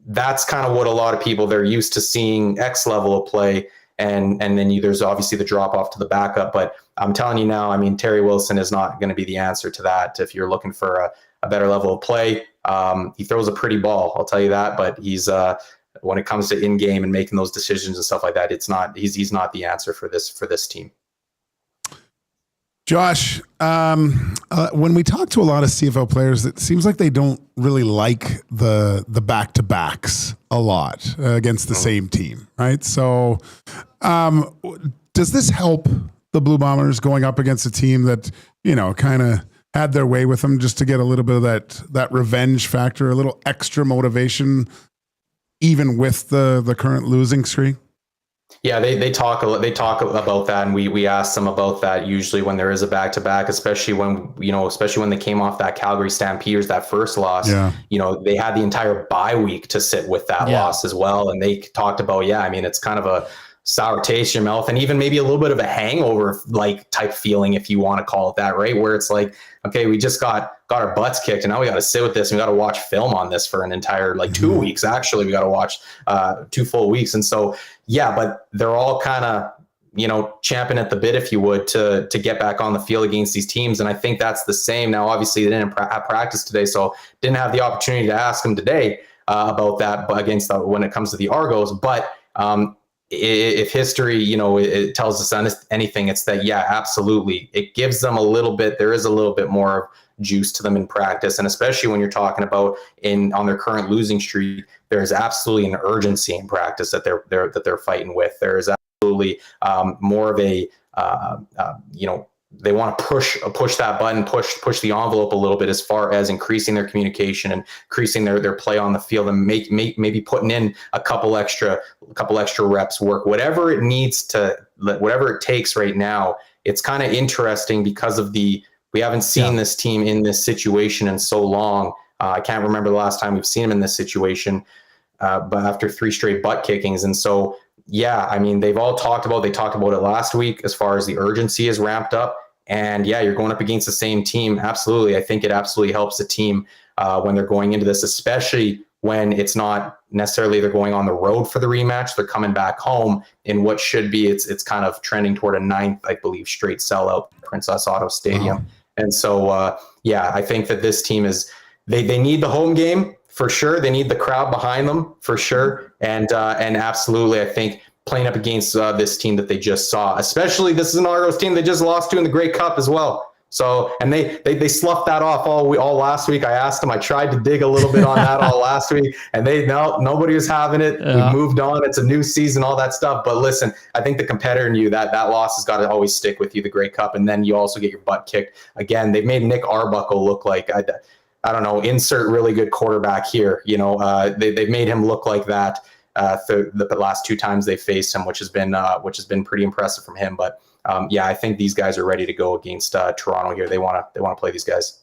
that's kind of what a lot of people, they're used to seeing X level of play. And then there's obviously the drop off to the backup. But I'm telling you now, Terry Wilson is not going to be the answer to that. If you're looking for a better level of play, he throws a pretty ball, I'll tell you that. But he's when it comes to in game and making those decisions and stuff like that, he's not the answer for this team. Josh, when we talk to a lot of CFL players, it seems like they don't really like the back-to-backs a lot against the same team, right? So does this help the Blue Bombers going up against a team that, kind of had their way with them just to get a little bit of that revenge factor, a little extra motivation, even with the current losing streak? Yeah, they talk about that, and we ask them about that usually when there is a back-to-back, especially when they came off that Calgary Stampeders, that first loss. Yeah. They had the entire bye week to sit with that loss as well, and they talked about it's kind of a sour taste in your mouth, and even maybe a little bit of a hangover like type feeling, if you want to call it that, right? Where it's like, okay, we just got our butts kicked, and now we got to sit with this, and we got to watch film on this for an entire 2 weeks. Actually, we got to watch 2 full weeks, and so but they're all kind of champing at the bit, if you would, to get back on the field against these teams, and I think that's the same. Now, obviously, they didn't have practice today, so didn't have the opportunity to ask them today about that when it comes to the Argos, but. If history, it tells us anything, it's that, absolutely. It gives them there is a little bit more juice to them in practice. And especially when you're talking about on their current losing streak, there's absolutely an urgency in practice that they're fighting with. There is absolutely more of a, they want to push that button, push the envelope a little bit as far as increasing their communication and increasing their play on the field, and maybe putting in a couple extra reps work, whatever it takes right now. It's kind of interesting because of we haven't seen this team in this situation in so long. I can't remember the last time we've seen them in this situation, but after 3 straight butt kickings. And so, they've all talked about it last week as far as the urgency is ramped up. And you're going up against the same team. Absolutely. I think it absolutely helps the team when they're going into this, especially when it's not necessarily they're going on the road for the rematch. They're coming back home in what should be, it's kind of trending toward a 9th, I believe, straight sellout, Princess Auto Stadium. Wow. And so, I think that this team they need the home game for sure. They need the crowd behind them for sure. And absolutely, I think playing up against this team that they just saw, especially this is an Argos team they just lost to in the Grey Cup as well. So, and they sloughed that off all last week. I asked them, I tried to dig a little bit on that all last week, and nobody was having it. We moved on. It's a new season, all that stuff. But listen, I think the competitor in you, that loss has got to always stick with you, the Grey Cup, and then you also get your butt kicked. Again, they've made Nick Arbuckle look like, I don't know, insert really good quarterback here. They've made him look like that the last 2 times they faced him, which has been pretty impressive from him. But I think these guys are ready to go against Toronto here. They want to play these guys.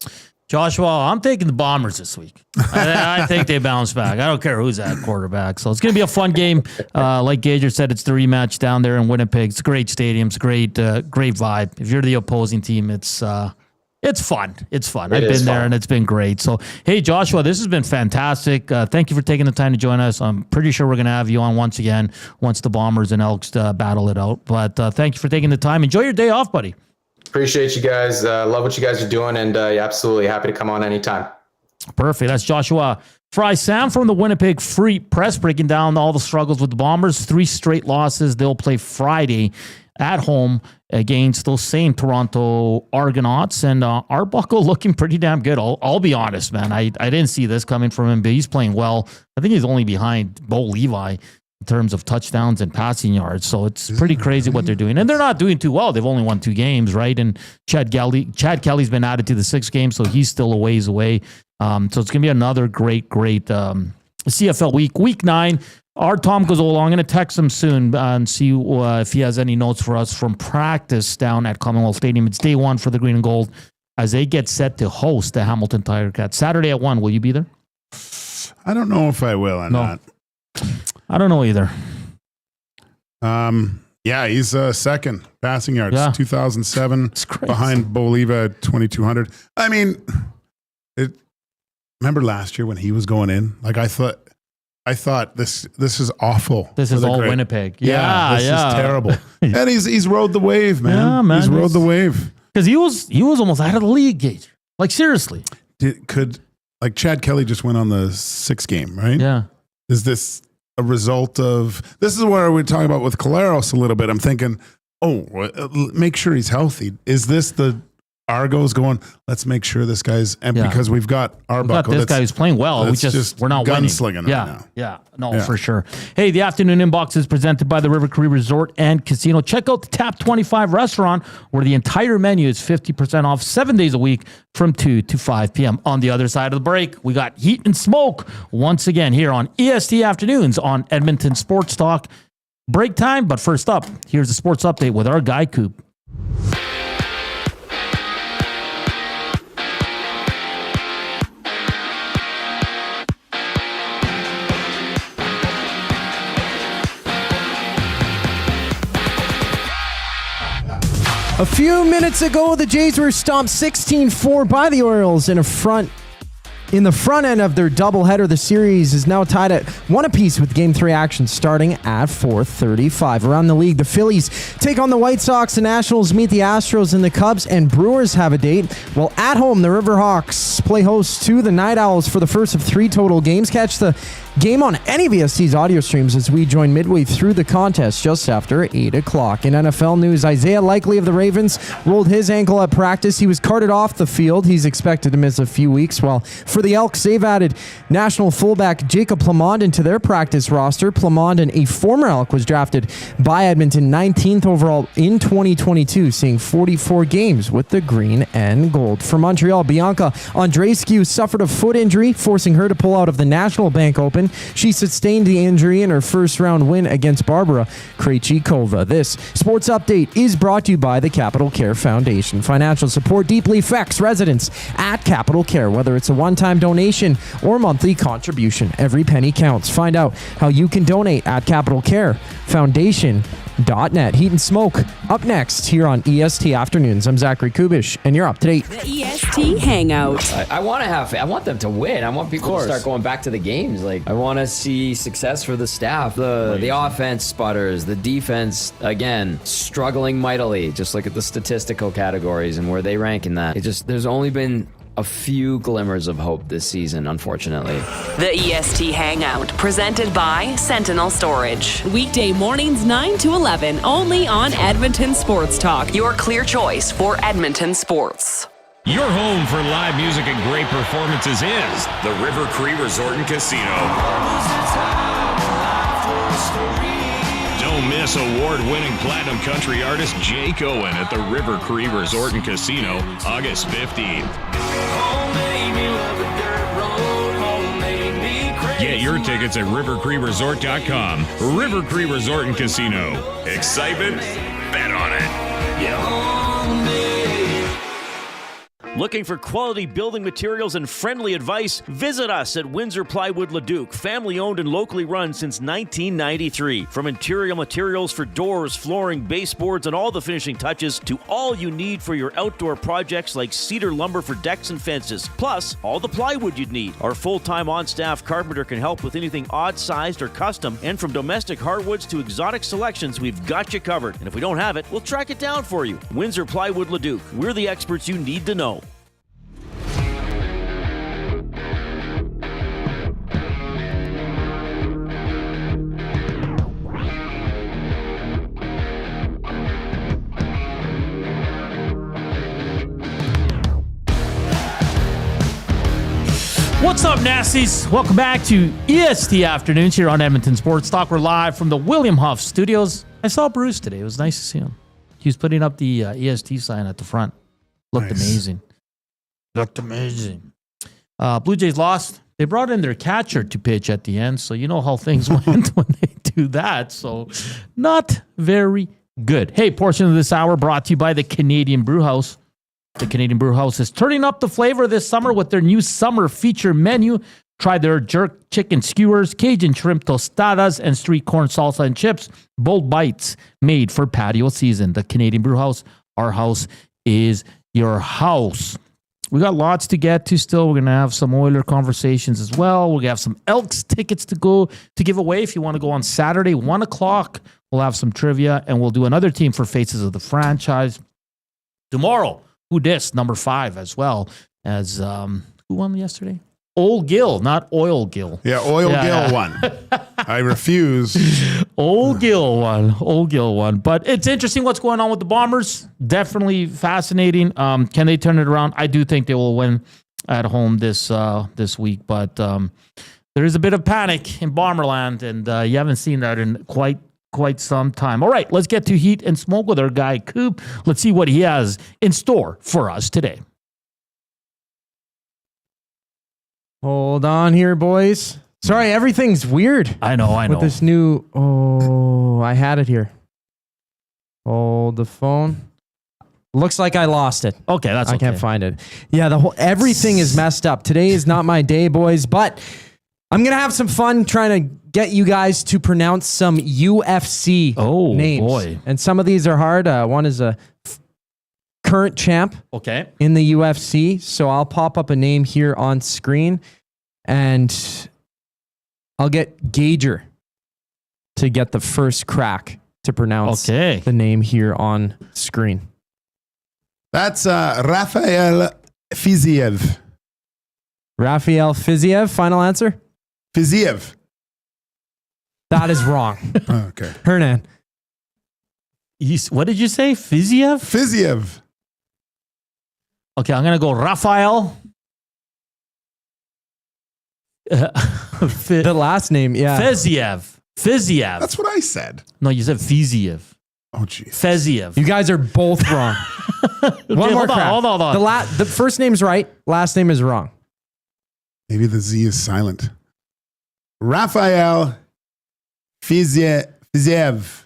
Joshua, I'm taking the Bombers this week. I think they bounce back. I don't care who's at quarterback. So it's going to be a fun game. Like Gage said, it's the rematch down there in Winnipeg. It's a great stadium. It's great vibe. If you're the opposing team, it's fun. It's fun. I've been there and it's been great. So, hey, Joshua, this has been fantastic. Thank you for taking the time to join us. I'm pretty sure we're going to have you on once again once the Bombers and Elks battle it out. But thank you for taking the time. Enjoy your day off, buddy. Appreciate you guys. Love what you guys are doing, and absolutely happy to come on anytime. Perfect. That's Joshua Frey-Sam from the Winnipeg Free Press, breaking down all the struggles with the Bombers. 3 straight losses. They'll play Friday at home against those same Toronto Argonauts, and Arbuckle looking pretty damn good. I'll be honest, man. I didn't see this coming from him, but he's playing well. I think he's only behind Bo Levi in terms of touchdowns and passing yards. So it's pretty crazy what they're doing. And they're not doing too well. They've only won 2 games, right? And Chad Kelly's been added to the 6th game, so he's still a ways away. So it's going to be another great CFL week. Week 9. Our Tom Gazzola, I'm going to text him soon and see if he has any notes for us from practice down at Commonwealth Stadium. It's day 1 for the Green and Gold as they get set to host the Hamilton Tiger Cats. Saturday at 1. Will you be there? I don't know if I will or not. I don't know either. He's second passing yards, 2007, behind Bo Levi at 2,200. I mean, remember last year when he was going in? Like I thought this is awful. This is all Winnipeg. This is terrible. And he's rode the wave, man. Yeah, man. He's rode the wave. Because he was almost out of the league, Gage. Like seriously. Chad Kelly just went on the 6th game, right? Yeah. Is this a result of, this is where we're talking about with Collaros a little bit. I'm thinking, make sure he's healthy. Is this the Argos going, let's make sure this guy's, and because we've got Arbuckle. This guy who's playing well. We're not winning. Gunslinging right now. Yeah, for sure. Hey, the afternoon inbox is presented by the River Cree Resort and Casino. Check out the Tap 25 restaurant where the entire menu is 50% off 7 days a week from 2 to 5 p.m. On the other side of the break, we got Heat and Smoke once again here on EST Afternoons on Edmonton Sports Talk. Break time, but first up, here's the sports update with our guy, Coupe. A few minutes ago, the Jays were stomped 16-4 by the Orioles in the front end of their doubleheader. The series is now tied at 1 apiece with Game 3 action starting at 4:35. Around the league, the Phillies take on the White Sox, the Nationals meet the Astros, and the Cubs and Brewers have a date. While at home, the Riverhawks play host to the Night Owls for the first of 3 total games. Catch the game on any of EST's audio streams as we join midway through the contest just after 8 o'clock. In NFL news, Isaiah Likely of the Ravens rolled his ankle at practice. He was carted off the field. He's expected to miss a few weeks. While for the Elks, they've added national fullback Jacob Plamondon to their practice roster. Plamondon, a former Elk, was drafted by Edmonton 19th overall in 2022, seeing 44 games with the Green and Gold. For Montreal, Bianca Andreescu suffered a foot injury, forcing her to pull out of the National Bank Open. She sustained the injury in her first-round win against Barbara Krejcikova. This sports update is brought to you by the Capital Care Foundation. Financial support deeply affects residents at Capital Care, whether it's a one-time donation or monthly contribution. Every penny counts. Find out how you can donate at Capital Care Foundation.net. Heat and Smoke up next here on EST Afternoons. I'm Zach Kullaros, and you're up to date. The EST Hangout. I want them to win. I want people to start going back to the games. Like, I want to see success for the staff. The offense sputters. The defense, again, struggling mightily. Just look at the statistical categories and where they rank in that. There's only been a few glimmers of hope this season, unfortunately. The EST Hangout, presented by Sentinel Storage. Weekday mornings 9 to 11, only on Edmonton Sports Talk. Your clear choice for Edmonton sports. Your home for live music and great performances is the River Cree Resort and Casino. Don't miss award-winning platinum country artist Jake Owen at the River Cree Resort and Casino, August 15th. Get your tickets at rivercreeresort.com. River Cree Resort and Casino. Excitement? Bet on it. Looking for quality building materials and friendly advice? Visit us at Windsor Plywood Leduc, family owned and locally run since 1993. From interior materials for doors, flooring, baseboards, and all the finishing touches to all you need for your outdoor projects like cedar lumber for decks and fences, plus all the plywood you'd need. Our full-time on-staff carpenter can help with anything odd-sized or custom, and from domestic hardwoods to exotic selections, we've got you covered. And if we don't have it, we'll track it down for you. Windsor Plywood Leduc. We're the experts you need to know. What's up, Nasties? Welcome back to EST Afternoons here on Edmonton Sports Talk. We're live from the William Huff Studios. I saw Bruce today. It was nice to see him. He was putting up the EST sign at the front. Looked amazing. Looked amazing. Blue Jays lost. They brought in their catcher to pitch at the end, so you know how things went when they do that. So not very good. Hey, portion of this hour brought to you by the Canadian Brew House. The Canadian Brew House is turning up the flavor this summer with their new summer feature menu. Try their jerk chicken skewers, Cajun shrimp tostadas, and street corn salsa and chips. Bold bites made for patio season. The Canadian Brew House, our house is your house. We got lots to get to still. We're going to have some Oiler conversations as well. We're going to have some Elks tickets to give away if you want to go on Saturday, 1 o'clock. We'll have some trivia, and we'll do another team for Faces of the Franchise. Tomorrow, Who Dis, number 5 as well. As who won yesterday? Old Gill, not Oil Gill. Yeah, Gill won. I refuse. Old Gill won. But it's interesting what's going on with the Bombers. Definitely fascinating. Can they turn it around? I do think they will win at home this week. But there is a bit of panic in Bomberland, and you haven't seen that in quite some time. All right, let's get to Heat and Smoke with our guy, Coupe. Let's see what he has in store for us today. Hold on here, boys. Sorry, everything's weird. I know. With this new... I had it here. Hold the phone. Looks like I lost it. Okay, that's okay. I can't find it. Yeah, everything is messed up. Today is not my day, boys, but I'm going to have some fun trying to get you guys to pronounce some UFC names. Boy. And some of these are hard. One is a current champ in the UFC. So I'll pop up a name here on screen and I'll get Gager to get the first crack to pronounce the name here on screen. That's Rafael Fiziev. Rafael Fiziev, final answer? Fiziev. That is wrong. Okay. Hernan. What did you say? Fiziev? Fiziev. Okay, I'm going to go Rafael. The last name, yeah. Fiziev. That's what I said. No, you said Fiziev. Oh, geez. Fiziev. You guys are both wrong. One more crack. Hold on. The first name's right. Last name is wrong. Maybe the Z is silent. Rafael Fiziev.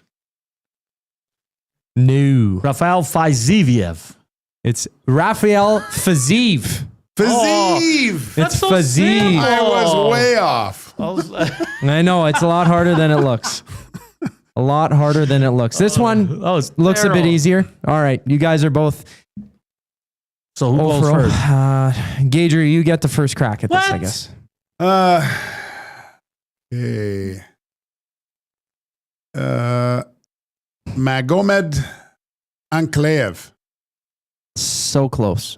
No. Rafael Fiziev. It's Rafael Fiziev. Fiziev. It's Fiziev. I was way off. I know. It's a lot harder than it looks. A lot harder than it looks. This one looks a bit easier. All right. You guys are both. So who goes first? Gager, you get the first crack at this, I guess. Okay. Magomed Ankleev. So close.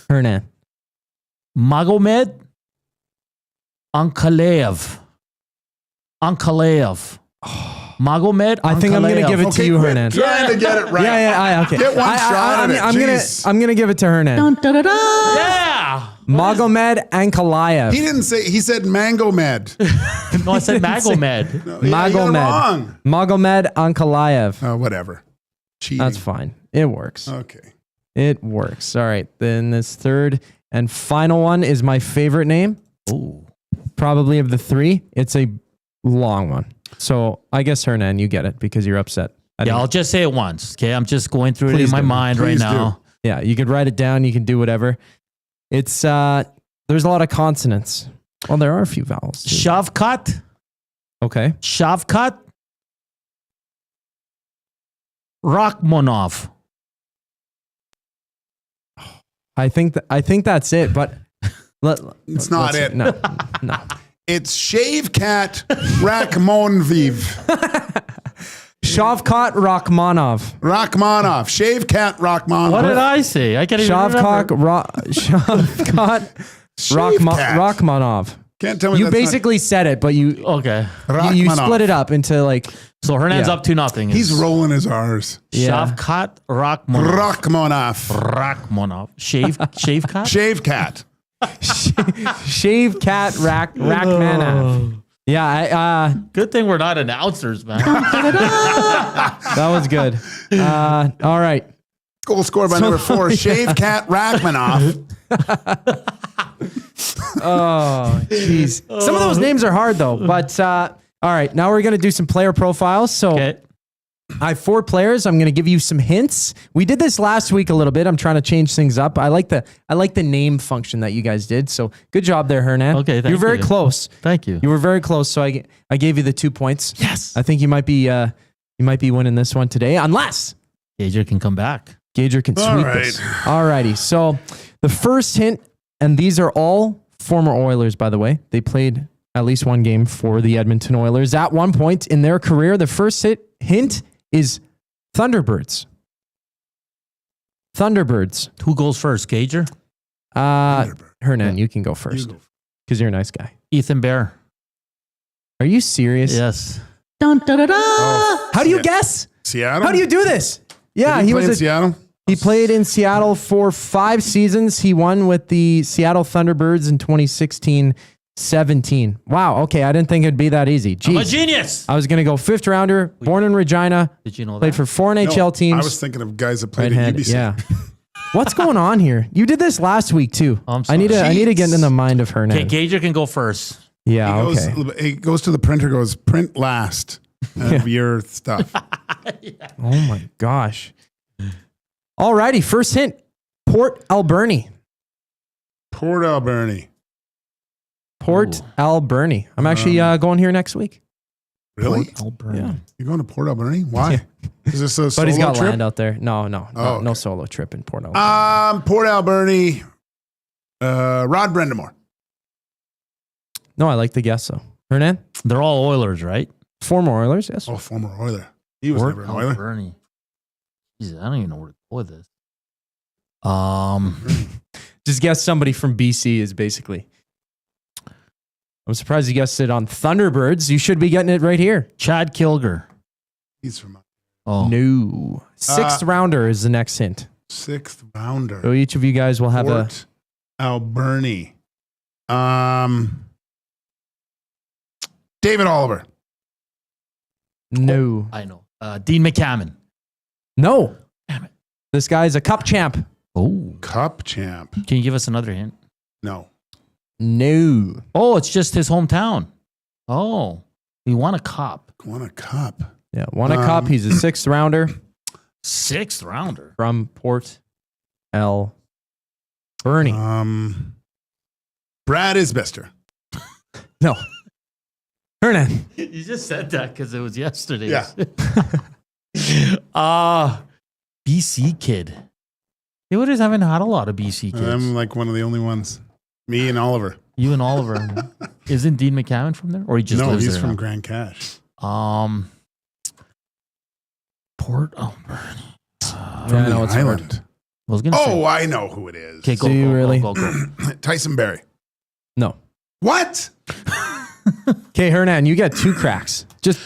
Hernan. Magomed Ankalaev. Magomed. I think I'm going to give it to you, Hernan. Trying to get it right. Okay. Get one shot at it. I'm going to give it to Hernan. Yeah. Magomed Ankalaev. He didn't say. He said Mango Med. No, I said Magomed. No, you got it wrong. Magomed Ankalaev. Oh, whatever. Cheating. That's fine. It works. Okay. It works. All right. Then this third and final one is my favorite name. Ooh. Probably of the three. It's a long one. So I guess Hernan, you get it because you're upset. I'll just say it once. Okay. I'm just going through it in my mind right now. Yeah. You could write it down. You can do whatever. It's, there's a lot of consonants. Well, there are a few vowels. Shavkat. Okay. Shavkat Rachmanov. I think that's it, but it's not it. No. It's Shavkat Rachmanviv. Shavkat Rachmanov. Shavkat Rachmanov. What did I say? I can't even remember. Shavkat Rachmanov. Can't tell me you basically said it, but you you split it up into like. So Hernan's up to nothing. He's rolling his R's. Shavkat Rachmanov. Shavkat? Shavkat. Shavkat Rachmanov. Yeah. Good thing we're not announcers, man. That was good. All right. Goal scored by number 4, Shavkat Rachmanov. Oh, jeez. Some of those names are hard, though. But all right, now we're going to do some player profiles. So I have 4 players. I'm going to give you some hints. We did this last week a little bit. I'm trying to change things up. I like the name function that you guys did. So good job there, Hernan. Okay, thank You're very close. Thank you. You were very close. So I gave you the 2 points. Yes. I think you might be winning this one today, unless Gager can come back. Gager can sweep this. All righty. So the first hint, and these are all former Oilers, by the way. They played at least one game for the Edmonton Oilers at one point in their career. The first hint is Thunderbirds. Thunderbirds. Who goes first, Gager? Hernan, you can go first because you're a nice guy. Ethan Bear. Are you serious? Yes. How do you guess? Seattle? How do you do this? Yeah, he was in Seattle. He played in Seattle for 5 seasons. He won with the Seattle Thunderbirds in 2016-17. Wow. Okay, I didn't think it'd be that easy. Jeez. I'm a genius. I was going to go 5th rounder, born in Regina. Did you know played that? for 4 NHL teams. I was thinking of guys that played at UBC. Yeah. What's going on here? You did this last week too. I'm I need to get into the mind of Hernan. Okay, Gager can go first. Yeah. He goes to the printer. Goes print last of your stuff. Oh my gosh. Alrighty, first hint. Port Alberni. Port Alberni. Port Alberni. I'm actually going here next week. Really? Port Alberni. Yeah. You're going to Port Alberni? Why? Is this a solo But he's got trip? land out there. No solo trip in Port Alberni. Port Alberni. Rod Brendamore. No, I like the guess though. Hernan? They're all Oilers, right? Former Oilers, yes. Oh, former Oiler. He was never an Oiler. Alberni. Jesus, I don't even know where to go with this. Just guess somebody from BC is basically. I'm surprised you guessed it on Thunderbirds. You should be getting it right here. Chad Kilger. He's from. Oh No. 6th rounder is the next hint. 6th rounder. So each of you guys will have Port Alberni. David Oliver. No. I know. Dean McCammon. No. Damn it. This guy's a cup champ. Oh. Cup champ. Can you give us another hint? No. No. Oh, it's just his hometown. Oh. He won a cup. Won a cup. Yeah, won a cup. He's a 6th rounder 6th rounder. from Port Alberni. Brad Isbester. No. Hernan. You just said that because it was yesterday. Yeah. BC kid. The Oilers haven't had a lot of BC kids. I'm like one of the only ones. Me and Oliver. You and Oliver. Isn't Dean McCammon from there? Or he just lives he's there from now? Grand Cache. Port Alberni. From the island. I was gonna say. I know who it is. Okay, go, Do you go, really? go, go, go. Tyson Berry. No. What? Okay, Hernan, you get 2 cracks. Just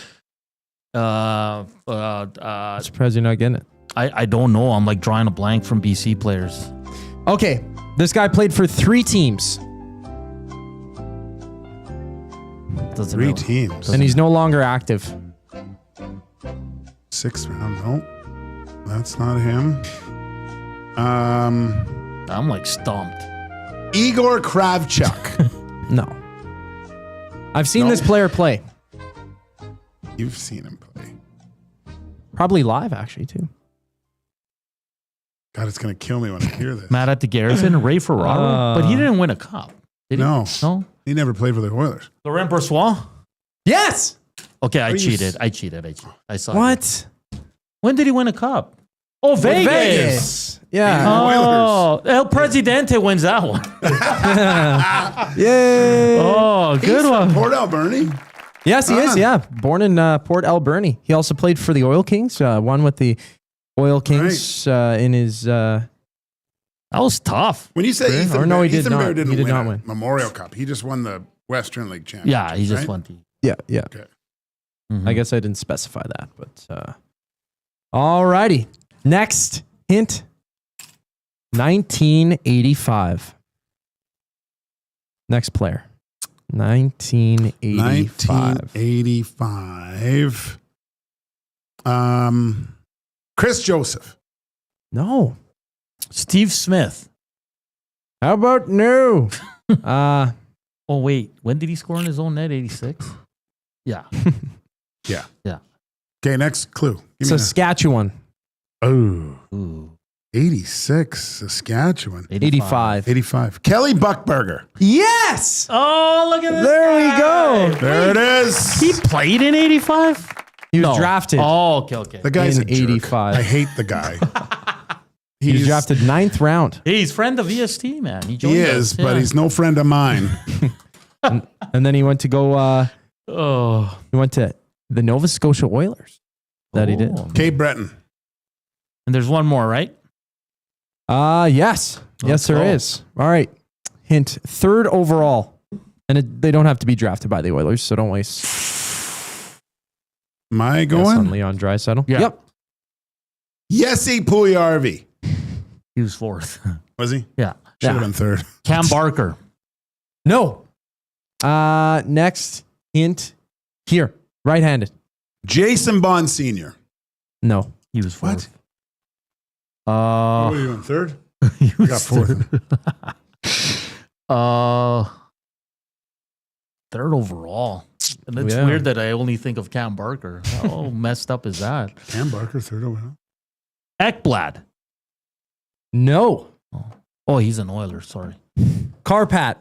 surprised you're not getting it. I don't know. I'm like drawing a blank from BC players. Okay, this guy played for 3 teams, Doesn't 3 really- teams. and he's no longer active. 6th round. No, that's not him. I'm like stumped. Igor Kravchuk. No. I've seen this player play. You've seen him play. Probably live, actually, too. God, it's going to kill me when I hear this. Matt at the Garrison, Ray Ferraro, but he didn't win a cup. Did he? No. No? He never played for the Oilers. Laurent Brossoit? Yes! Okay, I Are you cheated. I cheated. I saw What? it. When did he win a cup? Oh, Vegas. Vegas. Yeah. Oh, El Presidente wins that one. Yay. Oh, good one. Port Alberni. Yes, he is. Yeah. Born in Port Alberni. He also played for the Oil Kings, won with the Oil Kings in his. That was tough. When you say Career? Ethan Or no, Bear, he did Ethan not. Bear didn't He did win not a win. Memorial Cup. He just won the Western League Championship. Yeah, he just right? won the. Yeah, yeah. Okay. I guess I didn't specify that, but all righty. Next hint: 1985. Next player: 1985. 1985. Chris Joseph. No. Steve Smith. How about no? Oh wait, when did he score in his own net? 86. Yeah. Yeah. Yeah. Okay, next clue. Give me Saskatchewan. Oh. Ooh. 86, Saskatchewan. 85. 85. Kelly Buckberger. Yes. Oh, look at this. There we go. There it is. He played in 85? He was drafted. Oh, okay. The guy's in a jerk. 85. I hate the guy. He was drafted 9th round. Hey, he's friend of EST, man. He He is, but he's no friend of mine. And then he went to go. Oh. He went to the Nova Scotia Oilers. That he did. Cape Breton. And there's one more, right? Yes. Yes, there is. All right. Hint: 3rd overall, and they don't have to be drafted by the Oilers, so don't waste. Am I Guess on going? Leon Draisaitl. Yeah. Yep. Yessi Pugliarvi. He was 4th. Was he? Yeah. Should have been 3rd. Cam Barker. No. Next hint here: right-handed. Jason Bond Sr. No. He was 4th. What are you in 3rd? He I was got 4th. 3rd overall. And it's Yeah. weird that I only think of Cam Barker. How messed up is that? Cam Barker, 3rd overall. Ekblad. No. Oh, he's an Oiler. Sorry. Carpat.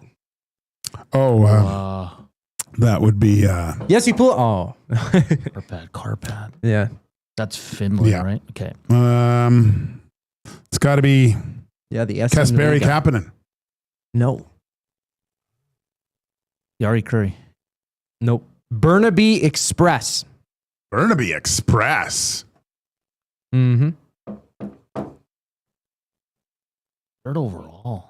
Oh, that would be. Yes, he pulled. Oh. Carpat. Yeah. That's Finland, Yeah. right? Okay. It's got to be Yeah, the Kasperi Kapanen. No. Yari Curry. Nope. Burnaby Express. Burnaby Express. Mm-hmm. 3rd overall.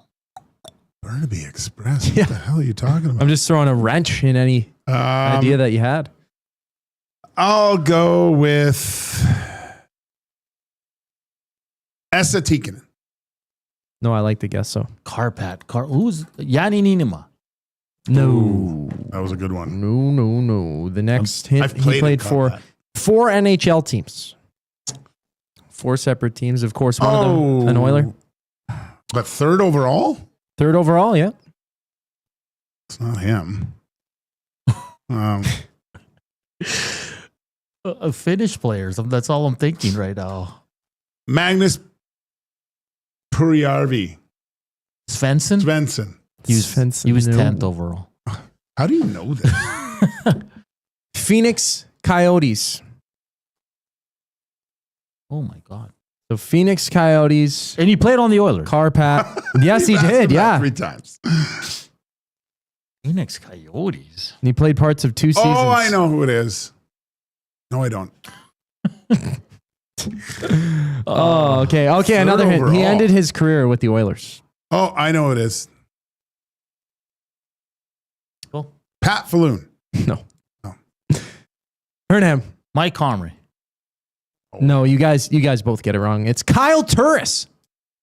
Burnaby Express. What the hell are you talking about? I'm just throwing a wrench in any idea that you had. I'll go with Esa Tikkanen. No, I like to guess so. Carpat. Who's Yanni Niinema? No. That was a good one. No. The next hint, I've he played played in for combat. 4 NHL teams. 4 separate teams. Of course, one of them an Oiler. But 3rd overall? 3rd overall, yeah. It's not him. Finnish players. That's all I'm thinking right now. Magnus Pugliarvi. Svensson? He was Svensson, he was no. 10th overall. How do you know this? Phoenix Coyotes. Oh my God. So Phoenix Coyotes. And he played on the Oilers. Carpat. Yes, he You've asked did. him that Yeah. 3 times. Phoenix Coyotes. And he played parts of 2 seasons. Oh, I know who it is. No, I don't. Okay. Okay, another hint. He ended his career with the Oilers. Oh, I know it is. Cool. Pat Falloon. No. Hernan. Mike Comrie. No, you guys both get it wrong. It's Kyle Turris.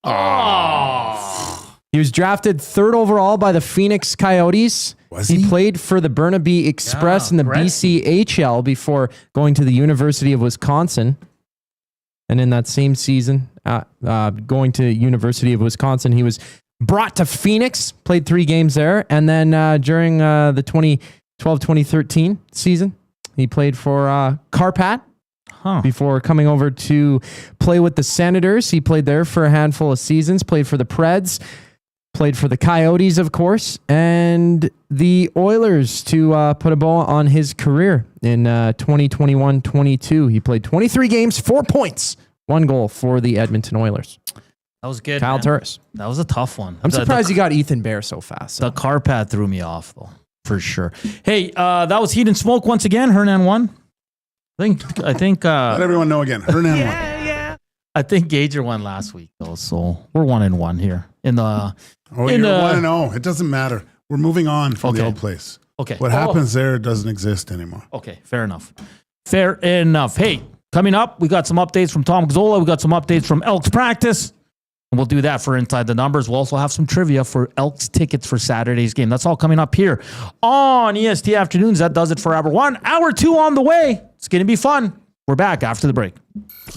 Oh. He was drafted 3rd overall by the Phoenix Coyotes. He played for the Burnaby Express in the BCHL before going to the University of Wisconsin. And in that same season, going to University of Wisconsin, he was brought to Phoenix, played 3 games there. And then during the 2012-2013 season, he played for Carpat. Before coming over to play with the Senators. He played there for a handful of seasons, played for the Preds, played for the Coyotes, of course, and the Oilers to put a bow on his career in 2021-22. He played 23 games, 4 points, 1 goal for the Edmonton Oilers. That was good. Kyle Turris. That was a tough one. I'm surprised you got Ethan Bear so fast. The Carpat threw me off, though, for sure. Hey, that was Heat and Smoke once again. Hernan won. I think. Let everyone know again. Hernan won. I think Gager won last week, though, so we're 1-1 here in the. You're 1-0. It doesn't matter. We're moving on from the old place. Okay. What happens there doesn't exist anymore. Okay, fair enough. Fair enough. Hey, coming up, we got some updates from Tom Gazzola. We got some updates from Elks practice. And we'll do that for Inside the Numbers. We'll also have some trivia for Elks tickets for Saturday's game. That's all coming up here on EST Afternoons. That does it for Hour 1. Hour 2 on the way. It's going to be fun. We're back after the break.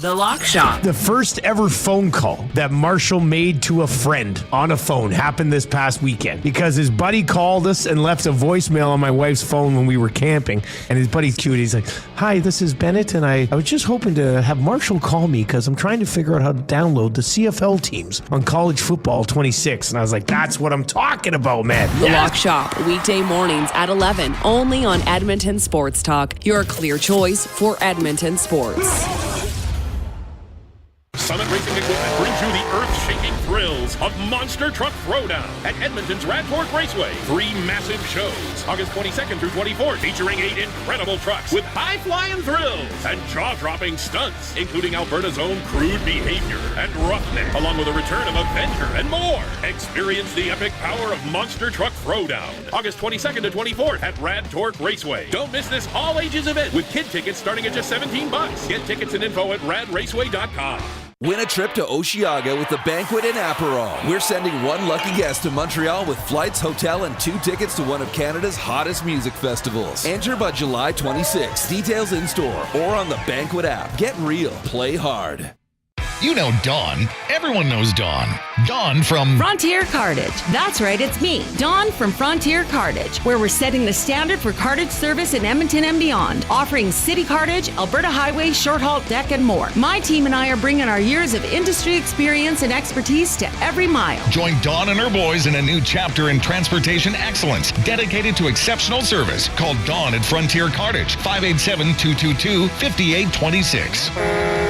The Lock Shop. The first ever phone call that Marshall made to a friend on a phone happened this past weekend because his buddy called us and left a voicemail on my wife's phone when we were camping. And his buddy's cute. He's like, "Hi, this is Bennett, and I was just hoping to have Marshall call me because I'm trying to figure out how to download the CFL teams on College Football 26. And I was like, "That's what I'm talking about, man." The Lock Shop, weekday mornings at 11, only on Edmonton Sports Talk. Your clear choice for Edmonton sports. Summit Racing Equipment brings you the earth-shaking thrills of Monster Truck Throwdown at Edmonton's Rad Torque Raceway. 3 massive shows, August 22nd through 24th, featuring 8 incredible trucks with high-flying thrills and jaw-dropping stunts, including Alberta's own Crude Behavior and Roughneck, along with a return of Avenger and more. Experience the epic power of Monster Truck Throwdown, August 22nd to 24th at Rad Torque Raceway. Don't miss this all-ages event with kid tickets starting at just $17. Get tickets and info at radraceway.com. Win a trip to Osheaga with the Banquet in Aperol. We're sending 1 lucky guest to Montreal with flights, hotel, and 2 tickets to one of Canada's hottest music festivals. Enter by July 26. Details in store or on the Banquet app. Get real. Play hard. You know Dawn. Everyone knows Dawn. Dawn from Frontier Cartage. That's right, it's me, Dawn from Frontier Cartage, where we're setting the standard for cartage service in Edmonton and beyond, offering city cartage, Alberta highway, short haul deck, and more. My team and I are bringing our years of industry experience and expertise to every mile. Join Dawn and her boys in a new chapter in transportation excellence, dedicated to exceptional service. Call Dawn at Frontier Cartage, 587-222-5826.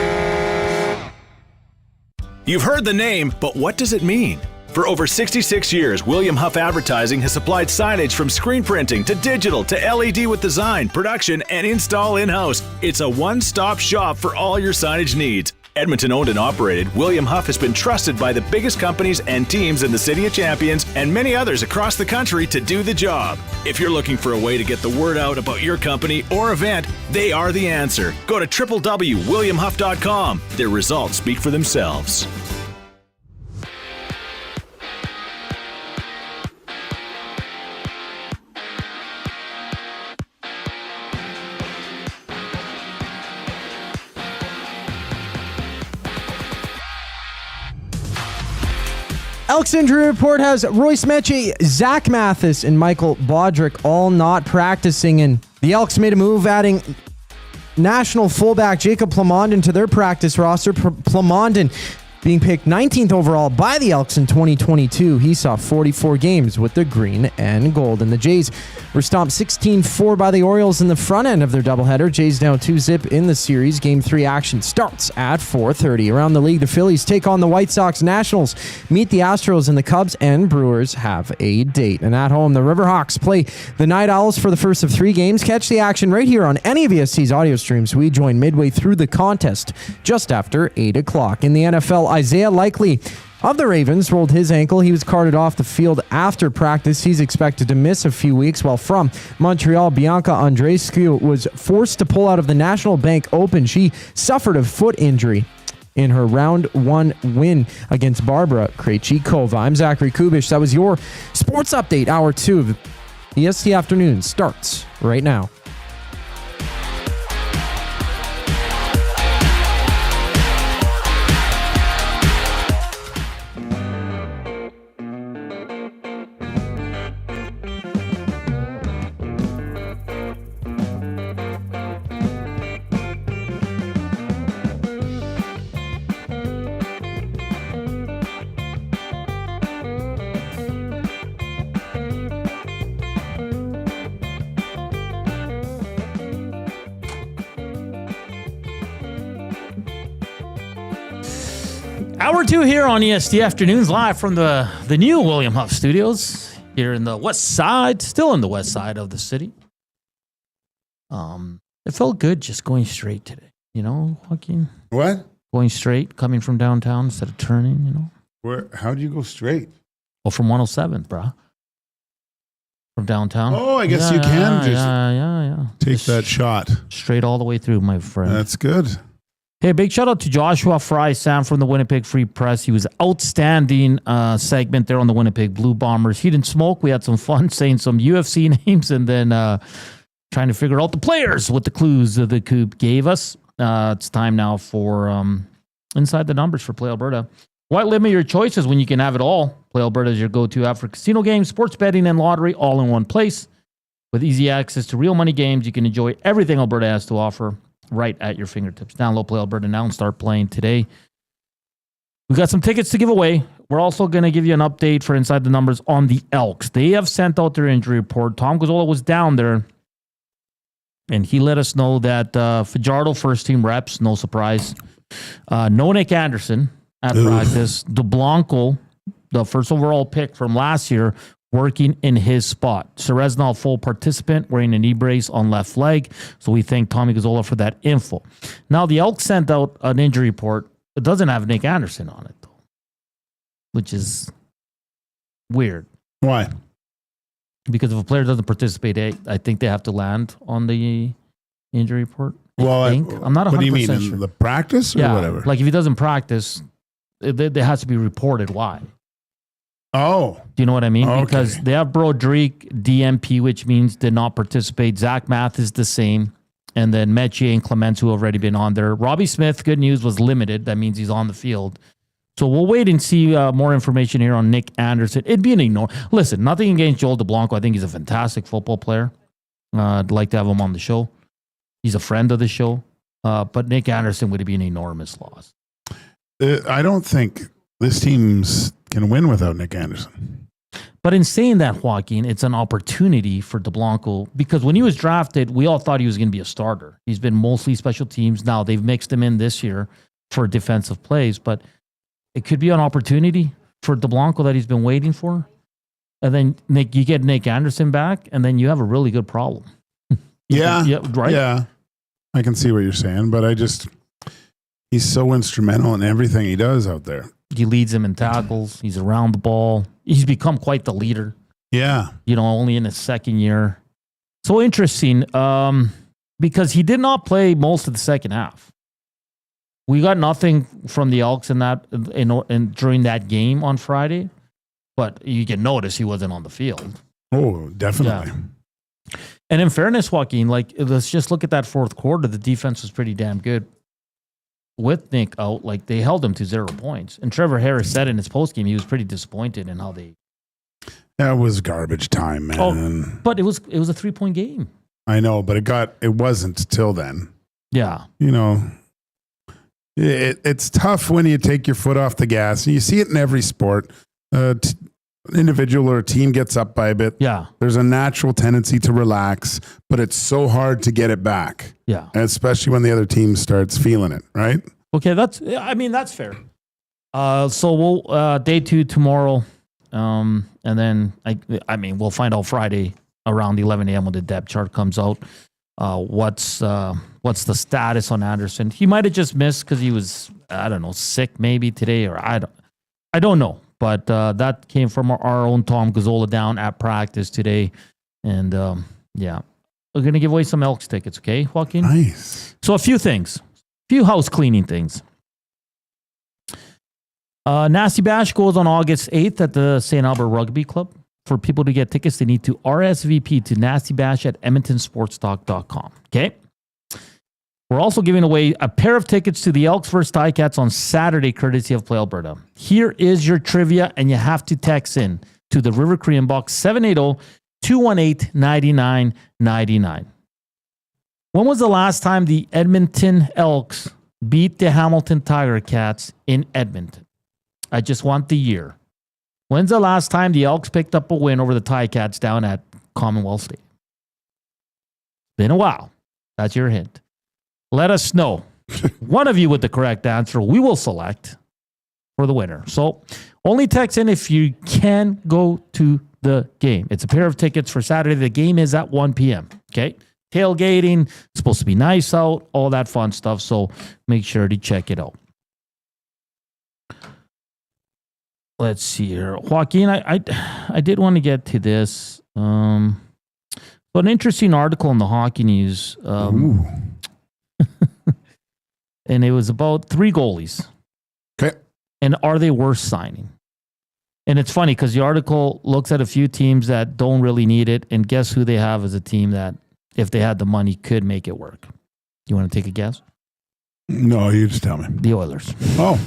You've heard the name, but what does it mean? For over 66 years, William Huff Advertising has supplied signage from screen printing to digital to LED with design, production, and install in-house. It's a one-stop shop for all your signage needs. Edmonton owned and operated, William Huff has been trusted by the biggest companies and teams in the City of Champions and many others across the country to do the job. If you're looking for a way to get the word out about your company or event, they are the answer. Go to www.williamhuff.com. Their results speak for themselves. Elks injury report has Royce Mechie, Zach Mathis, and Michael Baudrick all not practicing, and the Elks made a move adding national fullback Jacob Plamondon to their practice roster. Plamondon Being picked 19th overall by the Elks in 2022, he saw 44 games with the green and gold. And the Jays were stomped 16-4 by the Orioles in the front end of their doubleheader. Jays down 2-0 in the series. Game 3 action starts at 4:30. Around the league, the Phillies take on the White Sox. Nationals meet the Astros, and the Cubs and Brewers have a date. And at home, the Riverhawks play the Night Owls for the first of 3 games. Catch the action right here on any of EST's audio streams. We join midway through the contest just after 8 o'clock. In the NFL, Isaiah Likely of the Ravens rolled his ankle. He was carted off the field after practice. He's expected to miss a few weeks, while from Montreal, Bianca Andreescu was forced to pull out of the National Bank Open. She suffered a foot injury in her round 1 win against Barbara Krejcikova. I'm Zachary Kubusch. That was your sports update. Hour 2 of EST Afternoon starts right now. Hour 2 here on EST Afternoons, live from the new William Huff Studios here in the west side, still in the west side of the city. It felt good just going straight today, you know, Joaquin? What? Going straight, coming from downtown instead of turning, you know? How do you go straight? Well, from 107th, brah. From downtown. Oh, I guess you can just take Just that shot. Straight all the way through, my friend. That's good. Hey, big shout out to Joshua Frey-Sam from the Winnipeg Free Press. He was outstanding segment there on the Winnipeg Blue Bombers. He didn't smoke. We had some fun saying some UFC names and then trying to figure out the players with the clues that the Coupe gave us. It's time now for Inside the Numbers for Play Alberta. Why limit your choices when you can have it all? Play Alberta is your go-to app for casino games, sports betting, and lottery all in one place. With easy access to real money games, you can enjoy everything Alberta has to offer right at your fingertips. Download Play Alberta now and start playing today. We've got some tickets to give away. We're also going to give you an update for Inside the Numbers on the Elks. They have sent out their injury report. Tom Gazzola was down there, and he let us know that Fajardo first-team reps, no surprise. No Nick Anderson at practice. DeBlanco, the first overall pick from last year, working in his spot. Ceresnal, full participant, wearing a knee brace on left leg. So we thank Tommy Gazzola for that info. Now, the Elks sent out an injury report. It doesn't have Nick Anderson on it, though, which is weird. Why? Because if a player doesn't participate, I think they have to land on the injury report. Well, I'm not 100% what do you mean, sure. in the practice or whatever? Like if he doesn't practice, it has to be reported why. Oh. Do you know what I mean? Okay. Because they have Broderick, DMP, which means did not participate. Zach Math is the same. And then Metier and Clements, who have already been on there. Robbie Smith, good news, was limited. That means he's on the field. So we'll wait and see more information here on Nick Anderson. It'd be an ignore. Listen, nothing against Joel DeBlanco. I think he's a fantastic football player. I'd like to have him on the show. He's a friend of the show. But Nick Anderson would be an enormous loss. I don't think this team's can win without Nick Anderson. But in saying that, Joaquin, it's an opportunity for DeBlanco because when he was drafted, we all thought he was going to be a starter. He's been mostly special teams. Now they've mixed him in this year for defensive plays, but it could be an opportunity for DeBlanco that he's been waiting for. And then you get Nick Anderson back, and then you have a really good problem. Right? Yeah. I can see what you're saying, but he's so instrumental in everything he does out there. He leads them in tackles. He's around the ball. He's become quite the leader. Yeah. Only in his second year. So interesting because he did not play most of the second half. We got nothing from the Elks in during that game on Friday, but you can notice he wasn't on the field. Oh, definitely. Yeah. And in fairness, Joaquin, let's just look at that fourth quarter. The defense was pretty damn good. With Nick out, they held him to 0 points. And Trevor Harris said in his postgame he was pretty disappointed in how they. That was garbage time, man. Oh, but it was a 3-point game. I know, but it wasn't till then. Yeah. It's tough when you take your foot off the gas. You see it in every sport. An individual or a team gets up by a bit. Yeah. There's a natural tendency to relax, but it's so hard to get it back. Yeah. And especially when the other team starts feeling it, right? Okay, that's fair. So we'll day 2 tomorrow. And then we'll find out Friday around 11 a.m. when the depth chart comes out. What's the status on Anderson? He might have just missed because he was, I don't know, sick maybe today, or I don't know. But that came from our own Tom Gazzola down at practice today. And we're going to give away some Elks tickets, okay, Joaquin? Nice. So a few house cleaning things. Nasty Bash goes on August 8th at the St. Albert Rugby Club. For people to get tickets, they need to RSVP to nastybash@edmontonsportstalk.com. Okay? We're also giving away a pair of tickets to the Elks vs. Ticats on Saturday, courtesy of Play Alberta. Here is your trivia, and you have to text in to the River Cree inbox 780-218-9999. When was the last time the Edmonton Elks beat the Hamilton Tiger Cats in Edmonton? I just want the year. When's the last time the Elks picked up a win over the Ticats down at Commonwealth Stadium? Been a while. That's your hint. Let us know. One of you with the correct answer, we will select for the winner. So only text in if you can go to the game. It's a pair of tickets for Saturday. The game is at 1 p.m. Okay? Tailgating. It's supposed to be nice out. All that fun stuff. So make sure to check it out. Let's see here. Joaquin, I did want to get to this. So an interesting article in the Hockey News. And it was about 3 goalies. Okay. And are they worth signing? And it's funny because the article looks at a few teams that don't really need it. And guess who they have as a team that, if they had the money, could make it work? You want to take a guess? No, you just tell me. The Oilers. Oh.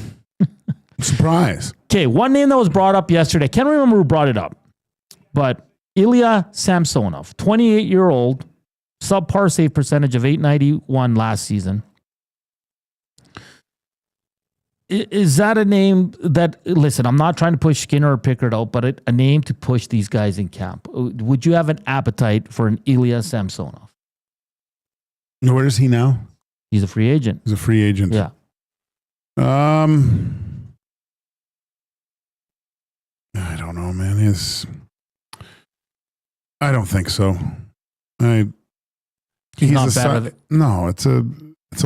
Surprise. Okay, one name that was brought up yesterday. I can't remember who brought it up, but Ilya Samsonov, 28-year-old, subpar save percentage of .891 last season. Is that a name that, listen, I'm not trying to push Skinner or Pickard out, but a name to push these guys in camp? Would you have an appetite for an Ilya Samsonov? Where is he now? He's a free agent. He's a free agent. Yeah. I don't know, man. I don't think so. He's not bad. No, it's a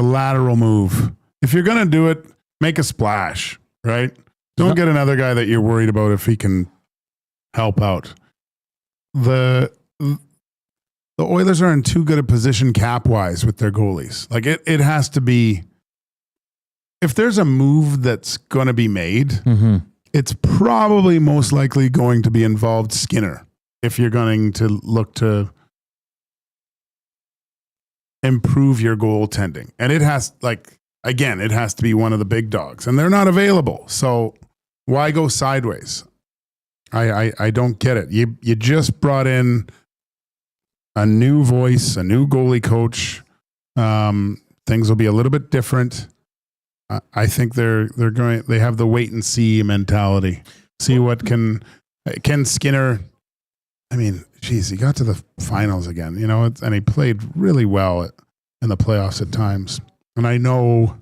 lateral move. If you're gonna do it, make a splash, right? Don't get another guy that you're worried about if he can help out. The Oilers are in too good a position cap-wise with their goalies. Like it has to be. If there's a move that's going to be made, it's probably most likely going to be involved Skinner. If you're going to look to improve your goaltending, and it has it has to be one of the big dogs, and they're not available. So why go sideways? I don't get it. You just brought in a new voice, a new goalie coach. Things will be a little bit different. I think they have the wait and see mentality. See what can Skinner. I mean, geez, he got to the finals again, and he played really well in the playoffs at times. And I know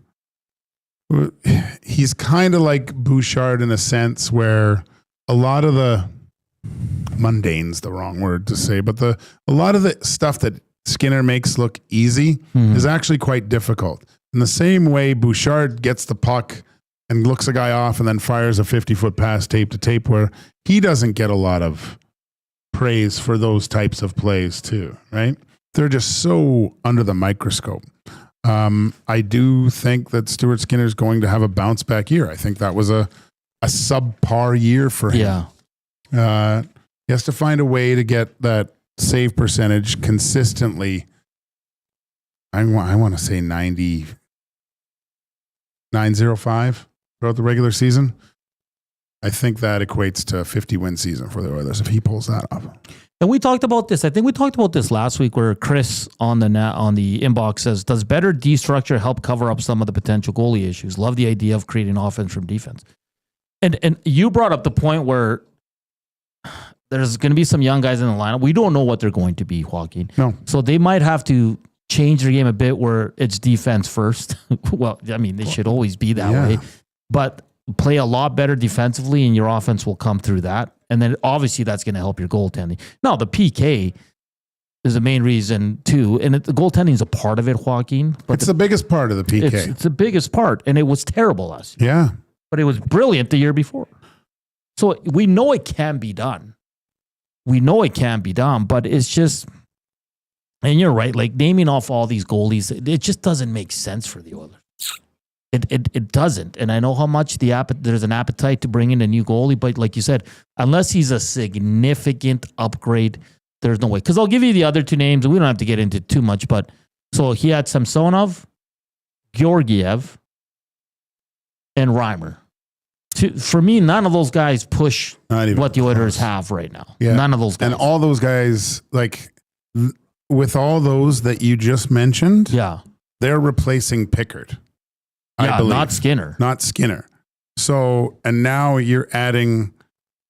he's kind of like Bouchard in a sense where a lot of the mundane's the wrong word to say, but a lot of the stuff that Skinner makes look easy is actually quite difficult. In the same way, Bouchard gets the puck and looks a guy off and then fires a 50-foot pass tape to tape, where he doesn't get a lot of praise for those types of plays too, right? They're just so under the microscope. I do think that Stuart Skinner's going to have a bounce back year. I think that was a subpar year for him. Yeah. He has to find a way to get that save percentage consistently. I want to say 905 throughout the regular season. I think that equates to a 50-win season for the Oilers if he pulls that off. And we talked about this. I think we talked about this last week, where Chris on the inbox says, "Does better D structure help cover up some of the potential goalie issues? Love the idea of creating offense from defense." And you brought up the point where there's going to be some young guys in the lineup. We don't know what they're going to be, Joaquin. No. So they might have to change their game a bit where it's defense first. Well, I mean, they should always be that way. But play a lot better defensively, and your offense will come through that. And then obviously that's going to help your goaltending. Now, the PK is the main reason too. And the goaltending is a part of it, Joaquin. But it's the biggest part of the PK. It's the biggest part. And it was terrible last year. Yeah. But it was brilliant the year before. So we know it can be done. We know it can be done, but it's just, and you're right, like naming off all these goalies, it just doesn't make sense for the Oilers. It doesn't. And I know how much there's an appetite to bring in a new goalie, but like you said, unless he's a significant upgrade, there's no way. Because I'll give you the other two names, and we don't have to get into too much, but so he had Samsonov, Georgiev, and Reimer. For me, none of those guys push what the Oilers have right now. Yeah. None of those guys. And all those guys, like, with all those that you just mentioned, they're replacing Pickard. I believe. Not Skinner. So, and now you're adding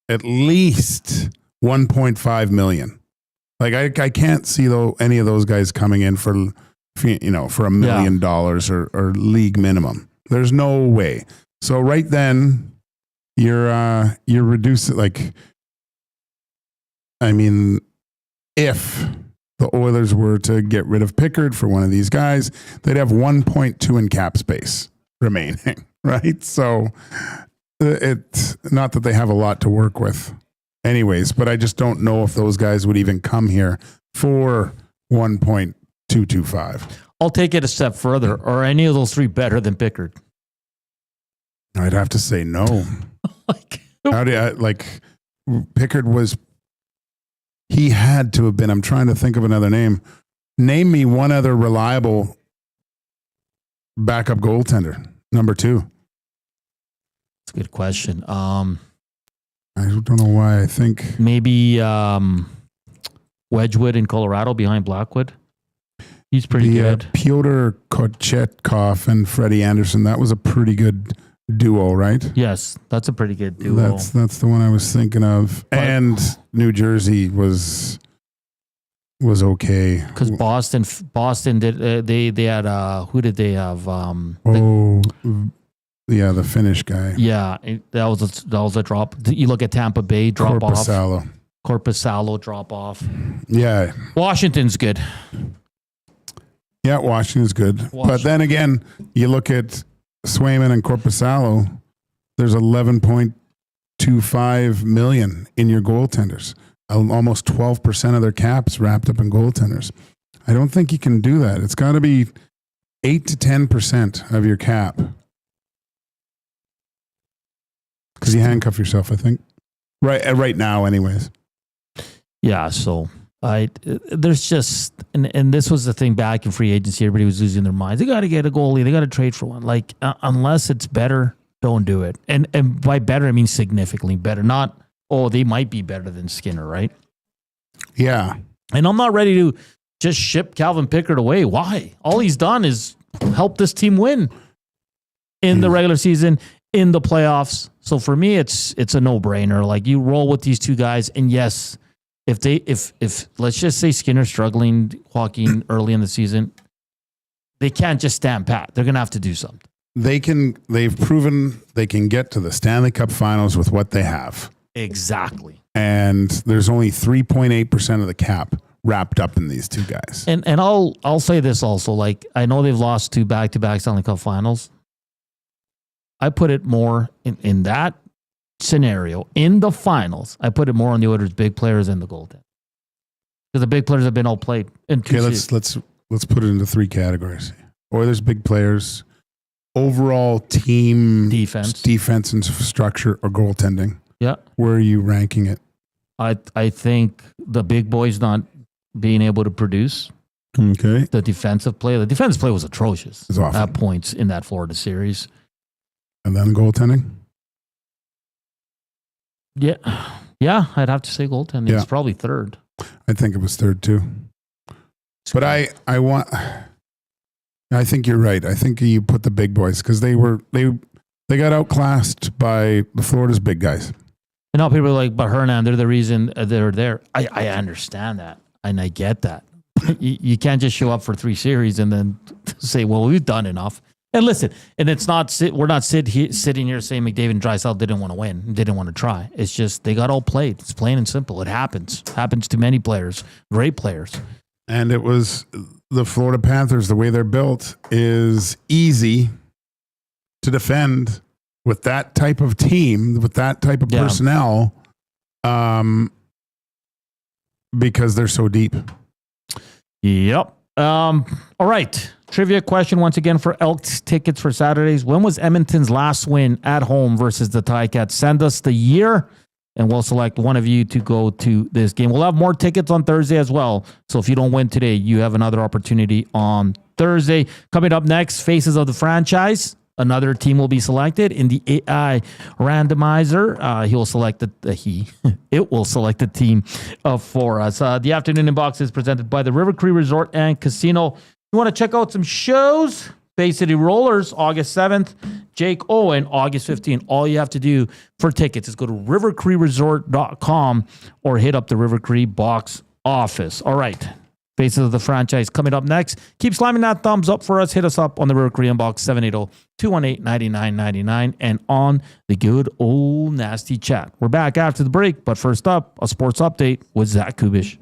at least 1.5 million. Like, I can't see any of those guys coming in for $1 million or league minimum. There's no way. So right then, you're reducing, like, I mean, if the Oilers were to get rid of Pickard for one of these guys, they'd have 1.2 in cap space remaining, right? So it's not that they have a lot to work with anyways, but I just don't know if those guys would even come here for 1.225. I'll take it a step further. Are any of those three better than Pickard? I'd have to say no. How do Pickard was, he had to have been, I'm trying to think of another name. Name me one other reliable backup goaltender, number 2. That's a good question. I don't know why. I think maybe Wedgwood in Colorado behind Blackwood. He's pretty good. Pyotr Kochetkov and Freddie Anderson. That was a pretty good duo, right? Yes, that's a pretty good duo. That's the one I was thinking of. And New Jersey was okay because Boston did they had who did they have? The Finnish guy. Yeah, that was a drop. You look at Tampa Bay drop Korpisalo. off. Korpisalo drop off. Yeah, Washington's good. Yeah, Washington's good. But then again, you look at Swayman and Korpisalo, there's 11.25 million in your goaltenders. Almost 12% of their caps wrapped up in goaltenders. I don't think you can do that. It's got to be 8 to 10% of your cap. Because you handcuff yourself, I think. Right now, anyways. Yeah, so there's just, and this was the thing back in free agency, everybody was losing their minds. They got to get a goalie. They got to trade for one. Like, unless it's better, don't do it. And by better, I mean significantly better. Not, they might be better than Skinner, right? Yeah. And I'm not ready to just ship Calvin Pickard away. Why? All he's done is help this team win in the regular season, in the playoffs. So for me, it's a no-brainer. Like, you roll with these two guys, and yes, if let's just say Skinner's struggling, Joaquin, early in the season, they can't just stand pat. They're gonna have to do something. They've proven they can get to the Stanley Cup Finals with what they have. Exactly. And there's only 3.8% of the cap wrapped up in these two guys. And I'll say this also, like, I know they've lost 2 back-to-back Stanley Cup Finals. I put it more in that scenario, in the finals, I put it more on the Oilers' big players than the goaltender. Because the big players have been outplayed. Okay, let's put it into 3 categories. Oilers' big players, overall team defense and structure, or goaltending. Yeah. Where are you ranking it? I think the big boys not being able to produce. Okay. The defensive play was atrocious at points in that Florida series. And then goaltending? Yeah, I'd have to say goaltending. It's probably third. I think it was third too. But I think you're right. I think you put the big boys because they got outclassed by the Florida's big guys. And now people are like, but Hernan, they're the reason they're there. I understand that. And I get that. You can't just show up for 3 series and then say, well, we've done enough. And listen, and it's not we're not sitting here saying McDavid and Draisaitl didn't want to win, didn't want to try. It's just they got all played. It's plain and simple. It happens. Happens to many players, great players. And it was the Florida Panthers, the way they're built is easy to defend with that type of team, with that type of personnel, because they're so deep. Yep. All right. Trivia question once again for Elks tickets for Saturdays. When was Edmonton's last win at home versus the Ticats? Send us the year, and we'll select one of you to go to this game. We'll have more tickets on Thursday as well. So if you don't win today, you have another opportunity on Thursday. Coming up next, Faces of the Franchise. Another team will be selected in the AI randomizer. It will select the team for us. The afternoon inbox is presented by the River Cree Resort and Casino. You want to check out some shows? Bay City Rollers, August 7th. Jake Owen, August 15th. All you have to do for tickets is go to rivercreeresort.com or hit up the River Cree box office. All right. Faces of the Franchise coming up next. Keep slamming that thumbs up for us. Hit us up on the River Cree inbox 780-218-9999 and on the good old nasty chat. We're back after the break, but first up, a sports update with Zach Kubish.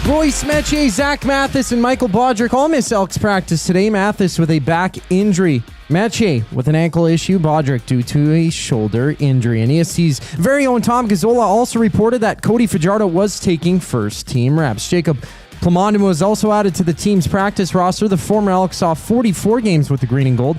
Royce Metier, Zach Mathis, and Michael Bodrick all miss Elks practice today. Mathis with a back injury. Metier with an ankle issue. Bodrick due to a shoulder injury. And EST's very own Tom Gazzola also reported that Cody Fajardo was taking first team reps. Jacob Plamondon was also added to the team's practice roster. The former Elks saw 44 games with the green and gold,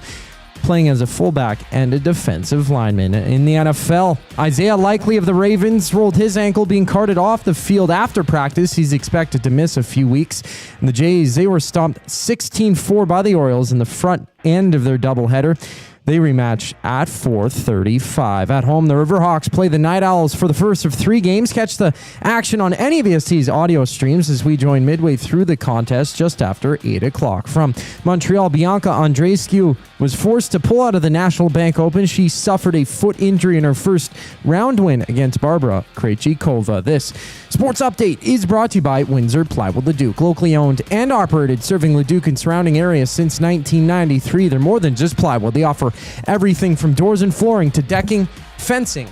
playing as a fullback and a defensive lineman. In the NFL, Isaiah Likely of the Ravens rolled his ankle, being carted off the field after practice. He's expected to miss a few weeks. And the Jays, they were stomped 16-4 by the Orioles in the front end of their doubleheader. They rematch at 4:35. At home, the Riverhawks play the Night Owls for the first of 3 games. Catch the action on any of EST's audio streams as we join midway through the contest just after 8 o'clock. From Montreal, Bianca Andreescu was forced to pull out of the National Bank Open. She suffered a foot injury in her first round win against Barbara Krejcikova. This sports update is brought to you by Windsor Plywood Leduc, locally owned and operated, serving Leduc and surrounding areas since 1993. They're more than just plywood. They offer everything from doors and flooring to decking, fencing,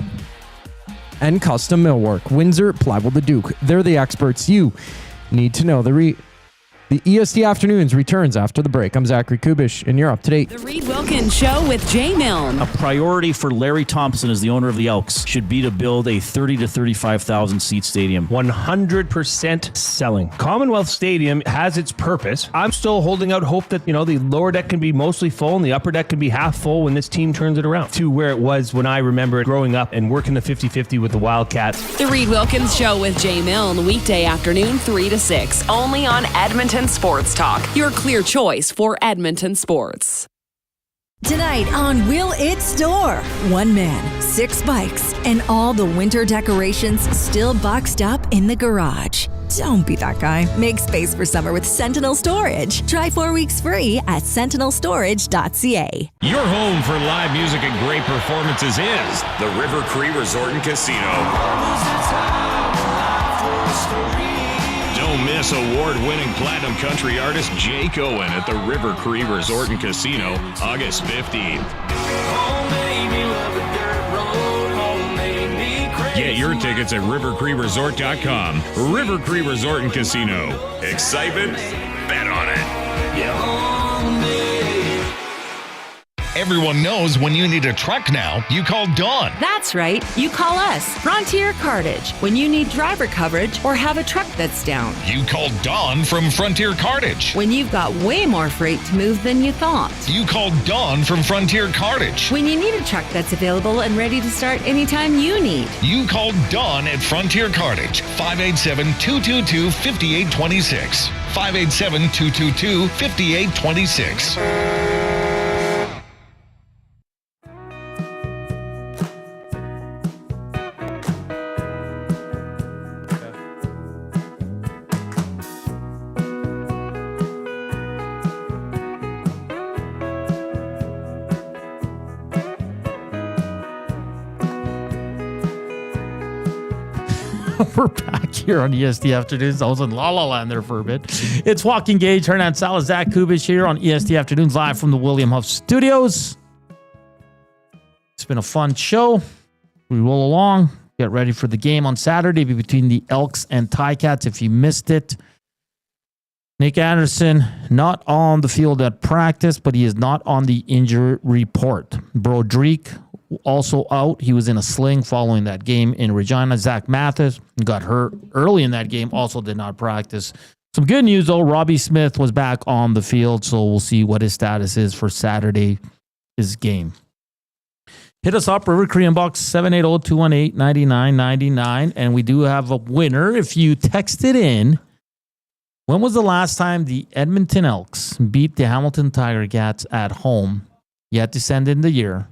and custom millwork. Windsor Plywood Leduc. They're the experts you need to know. The EST Afternoons returns after the break. I'm Zachary Kubish, and you're up to date. The Reed Wilkins Show with Jay Milne. A priority for Larry Thompson as the owner of the Elks should be to build a 30 to 35,000 seat stadium. 100% selling. Commonwealth Stadium has its purpose. I'm still holding out hope that, the lower deck can be mostly full and the upper deck can be half full when this team turns it around to where it was when I remember growing up and working the 50-50 with the Wildcats. The Reed Wilkins Show with Jay Milne, weekday afternoon 3 to 6, only on Edmonton Sports Talk, your clear choice for Edmonton sports. Tonight on Will It Store? 1 man, 6 bikes, and all the winter decorations still boxed up in the garage. Don't be that guy. Make space for summer with Sentinel Storage. Try 4 weeks free at sentinelstorage.ca. Your home for live music and great performances is the River Cree Resort and Casino. Don't miss award-winning platinum country artist Jake Owen at the River Cree Resort and Casino, August 15th. Get your tickets at rivercreeresort.com. River Cree Resort and Casino. Excitement? Bet on it. Everyone knows when you need a truck now, you call Dawn. That's right. You call us, Frontier Cartage, when you need driver coverage or have a truck that's down. You call Dawn from Frontier Cartage. When you've got way more freight to move than you thought. You call Dawn from Frontier Cartage. When you need a truck that's available and ready to start anytime you need. You call Dawn at Frontier Cartage, 587-222-5826. 587-222-5826. We're back here on EST Afternoons. I was in La La Land there for a bit. It's Joaquin, Gage, Hernan and Salas, Zach Kubusch here on EST Afternoons, live from the William Huff Studios. It's been a fun show. We roll along. Get ready for the game on Saturday between the Elks and Ticats. If you missed it, Nick Anderson not on the field at practice, but he is not on the injury report. Broderick also out. He was in a sling following that game in Regina. Zach Mathis got hurt early in that game, also did not practice. Some good news, though. Robbie Smith was back on the field, so we'll see what his status is for Saturday's game. Hit us up, River Korean Bucks, 780-218-9999, and we do have a winner. If you texted in, when was the last time the Edmonton Elks beat the Hamilton Tiger Cats at home? You had to send in the year.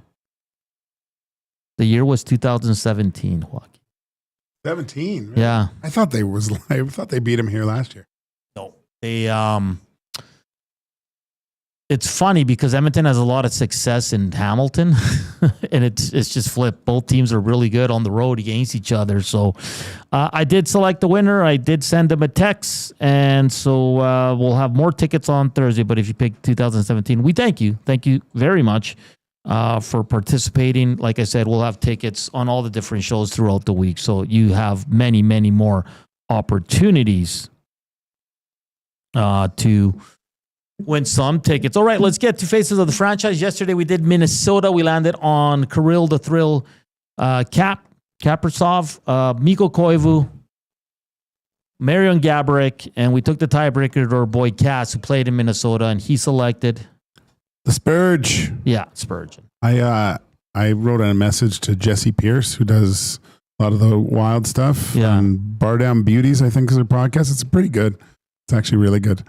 The year was 2017, Joaquin. 17? Really? Yeah. I thought they beat him here last year. No. They it's funny because Edmonton has a lot of success in Hamilton and it's just flipped. Both teams are really good on the road against each other. So I did select the winner. I did send them a text, and so we'll have more tickets on Thursday. But if you picked 2017, we thank you. Thank you very much for participating. Like I said, we'll have tickets on all the different shows throughout the week. So you have many, many more opportunities to win some tickets. All right, let's get to Faces of the Franchise. Yesterday we did Minnesota. We landed on Kirill the Thrill Kaprizov, Mikko Koivu, Marion Gaborik, and we took the tiebreaker to our boy Cass, who played in Minnesota, and he selected the Spurge. Yeah, Spurgeon. I wrote a message to Jesse Pierce, who does a lot of the wild stuff. Yeah. And Bar Down Beauties, I think, is her podcast. It's pretty good. It's actually really good.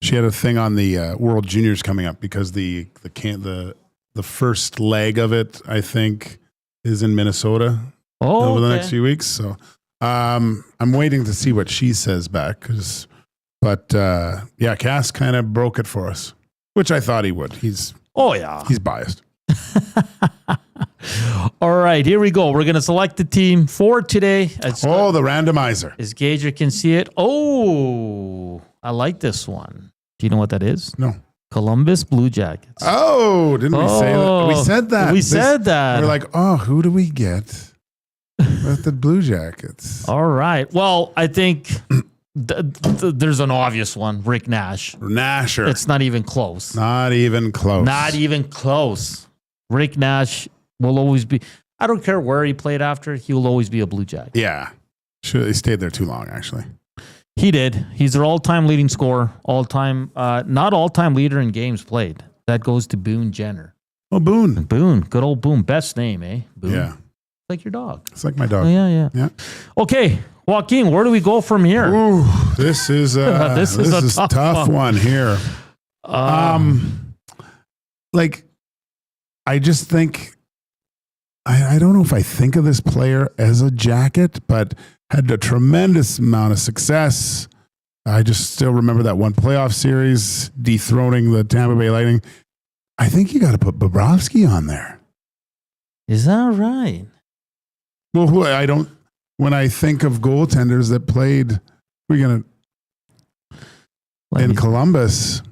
She had a thing on the World Juniors coming up because the first leg of it, I think, is in Minnesota over the next few weeks. So I'm waiting to see what she says back. But Cass kind of broke it for us, which I thought he would. He's biased. All right, here we go. We're going to select the team for today. The randomizer. As Gage can see it. Oh, I like this one. Do you know what that is? No. Columbus Blue Jackets. Oh, didn't we say that? We said that. We said that. We're like, who do we get with the Blue Jackets? All right. Well, I think there's an obvious one. Rick Nash. Nasher. It's not even close. Not even close. Not even close. Rick Nash will always be. I don't care where he played after. He will always be a Blue Jacket. Yeah. He stayed there too long, actually. He did. He's their all-time leading scorer, not all-time leader in games played. That goes to Boone Jenner. Oh, Boone. Boone. Good old Boone. Best name, eh? Boone. Yeah. It's like your dog. It's like my dog. Oh, yeah. Okay, Joaquin, where do we go from here? Ooh, this is this is a tough one here. I just think I don't know if I think of this player as a Jacket, but had a tremendous amount of success. I just still remember that one playoff series dethroning the Tampa Bay Lightning. I think you got to put Bobrovsky on there. Is that right? Well, when I think of goaltenders that played, in Columbus,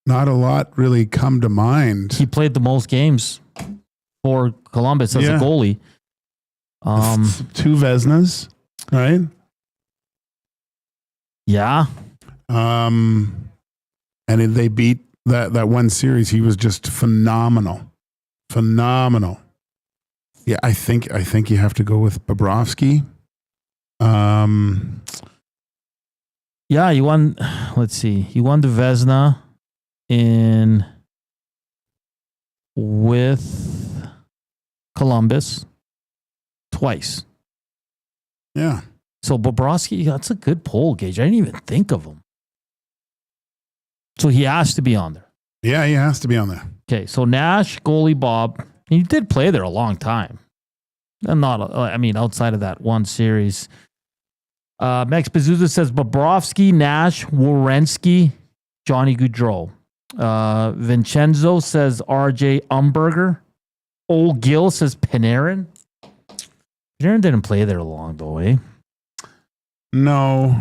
not a lot really come to mind. He played the most games for Columbus as a goalie. 2 Vezinas, right? Yeah. And they beat that one series, he was just phenomenal. Phenomenal. Yeah, I think you have to go with Bobrovsky. Yeah, he won. Let's see. He won the Vezina with Columbus twice. Yeah. So Bobrovsky, that's a good poll, Gage. I didn't even think of him. So he has to be on there. Yeah, he has to be on there. Okay, so Nash, goalie Bob. He did play there a long time. And outside of that one series. Max Bezuza says Bobrovsky, Nash, Werenski, Johnny Gaudreau. Vincenzo says RJ Umberger. Old Gill says Panarin. Panarin didn't play there long, though, eh? No.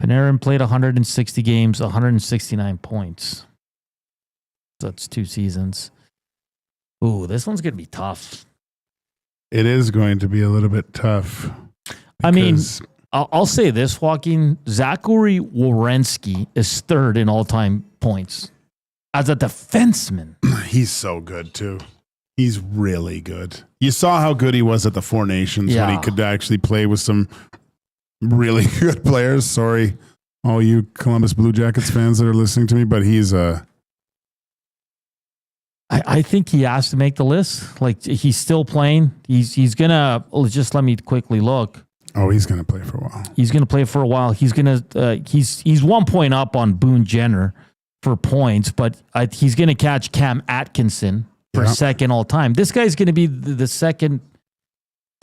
Panarin played 160 games, 169 points. So that's 2 seasons. Ooh, this one's going to be tough. It is going to be a little bit tough. I mean, I'll say this, Joaquin. Zachary Werenski is 3rd in all-time points as a defenseman. He's so good, too. He's really good. You saw how good he was at the Four Nations when he could actually play with some really good players. Sorry, all you Columbus Blue Jackets fans that are listening to me, but he's I think he has to make the list. Like, he's still playing. He's gonna just let me quickly look. Oh, he's gonna play for a while. He's gonna play for a while. He's gonna he's 1 point up on Boone Jenner for points, but he's gonna catch Cam Atkinson for second all time. This guy's gonna be the second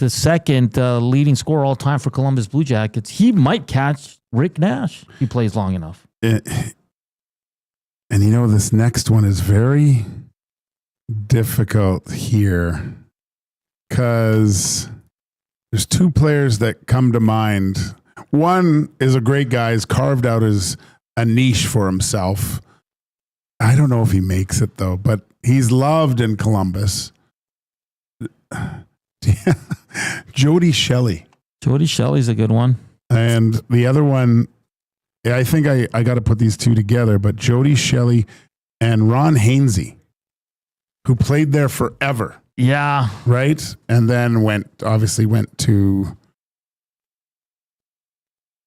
leading scorer all time for Columbus Blue Jackets. He might catch Rick Nash if he plays long enough. And this next one is very difficult here because there's 2 players that come to mind. One is a great guy. He's carved out as a niche for himself. I don't know if he makes it, though, but he's loved in Columbus. Jody Shelley. Jody Shelley's a good one. And the other one, I think I got to put these 2 together, but Jody Shelley and Ron Hainsey, who played there forever. Yeah. Right? And then went to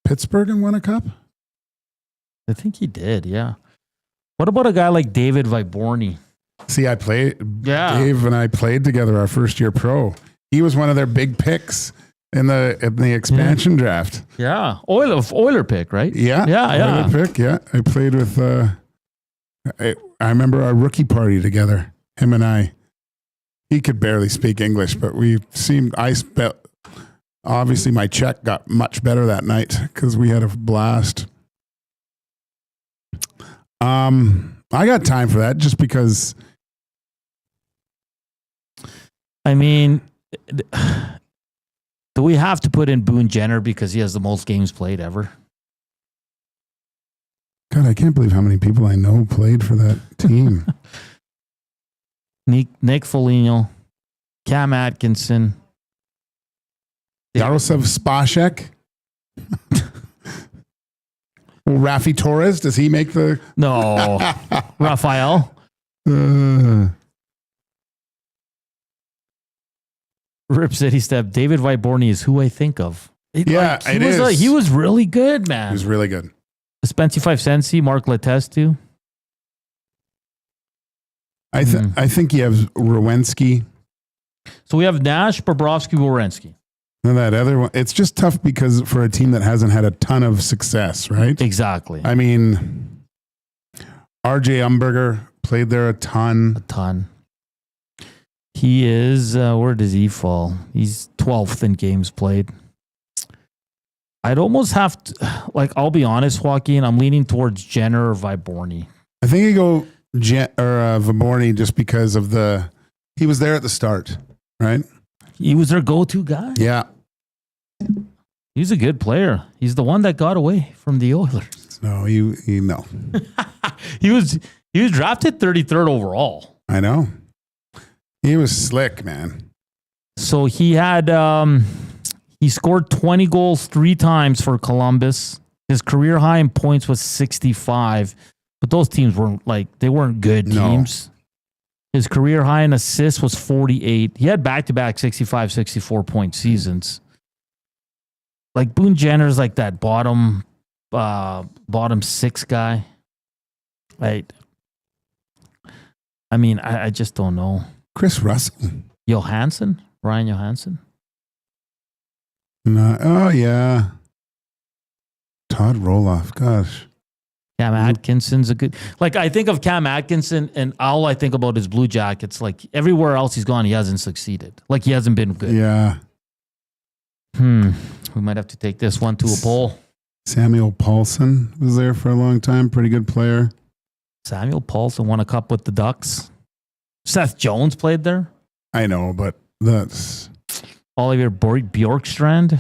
Pittsburgh and won a cup? I think he did, yeah. What about a guy like David Viborny? See, Dave and I played together our first year pro. He was one of their big picks in the expansion draft. Yeah. Oiler pick, right? Yeah. Oiler pick, yeah. I played with I remember our rookie party together, him and I. He could barely speak English, but obviously my Czech got much better that night because we had a blast. I got time for that just because. I mean, do we have to put in Boone Jenner because he has the most games played ever? God, I can't believe how many people I know played for that team. Nick Foligno, Cam Atkinson, Yaroslav Spacek. Rafi Torres, does he make the... No. Raphael. Rip City Step. David Viborny is who I think of. He was really good, man. He was really good. Spency 5 Sensi, Mark Letestu. I think you have Rowensky. So we have Nash, Bobrovsky, Werenski. And that other one, it's just tough because for a team that hasn't had a ton of success, right? Exactly. I mean, RJ Umberger played there a ton. He is, where does he fall? He's 12th in games played. I'd almost have to, I'll be honest, Joaquin, I'm leaning towards Jenner or Viborny. I think you go Viborny just because of he was there at the start, right? He was their go-to guy. Yeah. He's a good player. He's the one that got away from the Oilers. No, no. He was drafted 33rd overall. I know. He was slick, man. So he had he scored 20 goals 3 times for Columbus. His career high in points was 65. But those teams weren't good teams. His career high in assists was 48. He had back-to-back 65, 64-point seasons. Like Boone Jenner's like that bottom 6 guy. Right. I mean, I just don't know. Chris Russell. Ryan Johansson. No, oh, yeah. Todd Roloff. Gosh. Cam Atkinson's a good... Like, I think of Cam Atkinson, and all I think about is Blue Jackets. Like, everywhere else he's gone, he hasn't succeeded. Like, he hasn't been good. Yeah. We might have to take this one to a poll. Samuel Paulson was there for a long time. Pretty good player. Samuel Paulson won a cup with the Ducks. Seth Jones played there. I know, but that's... Oliver Bjorkstrand.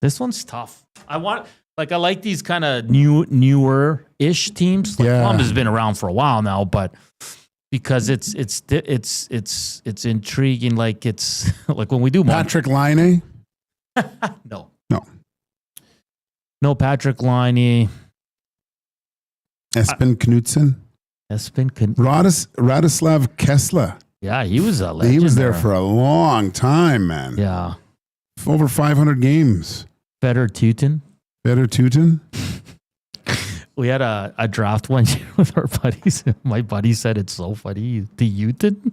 This one's tough. I like these kind of newer-ish teams. Like Columbus has been around for a while now, but because it's intriguing. Like it's like when we do Patrick Laine. No Patrick Laine. Espen Knudsen. Radislav Kessler. Yeah, he was a legend. He was there for a long time, man. Yeah. Over 500 games. Better Teuton. We had a draft one year with our buddies. My buddy said it's so funny. Teuton?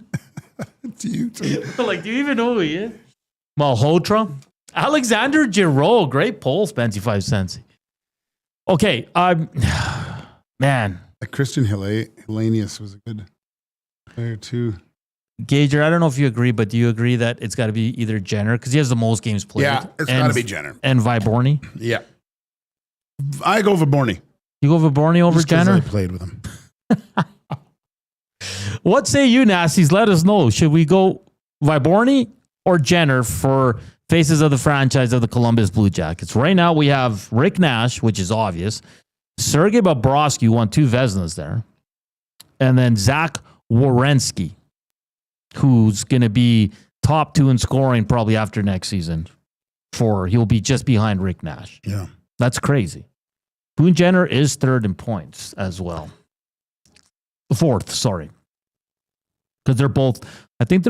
Like, do you even know who he is? Malhotra. Alexander Giroux. Great poll, Spency 5 cents. Okay. Man. Christian Hellenius was a good player too. Gager, I don't know if you agree, but do you agree that it's got to be either Jenner because he has the most games played? Yeah, it's got to be Jenner and Viborny. Yeah, I go Viborny. You go Viborny over Jenner? I played with him. What say you, Nasties? Let us know. Should we go Viborny or Jenner for faces of the franchise of the Columbus Blue Jackets? Right now we have Rick Nash, which is obvious. Sergei Bobrovsky won 2 Vezinas there, and then Zach Werenski, who's going to be top 2 in scoring probably after next season. He'll be just behind Rick Nash. Yeah. That's crazy. Boone Jenner is 3rd in points as well. 4th, sorry. Because they're both going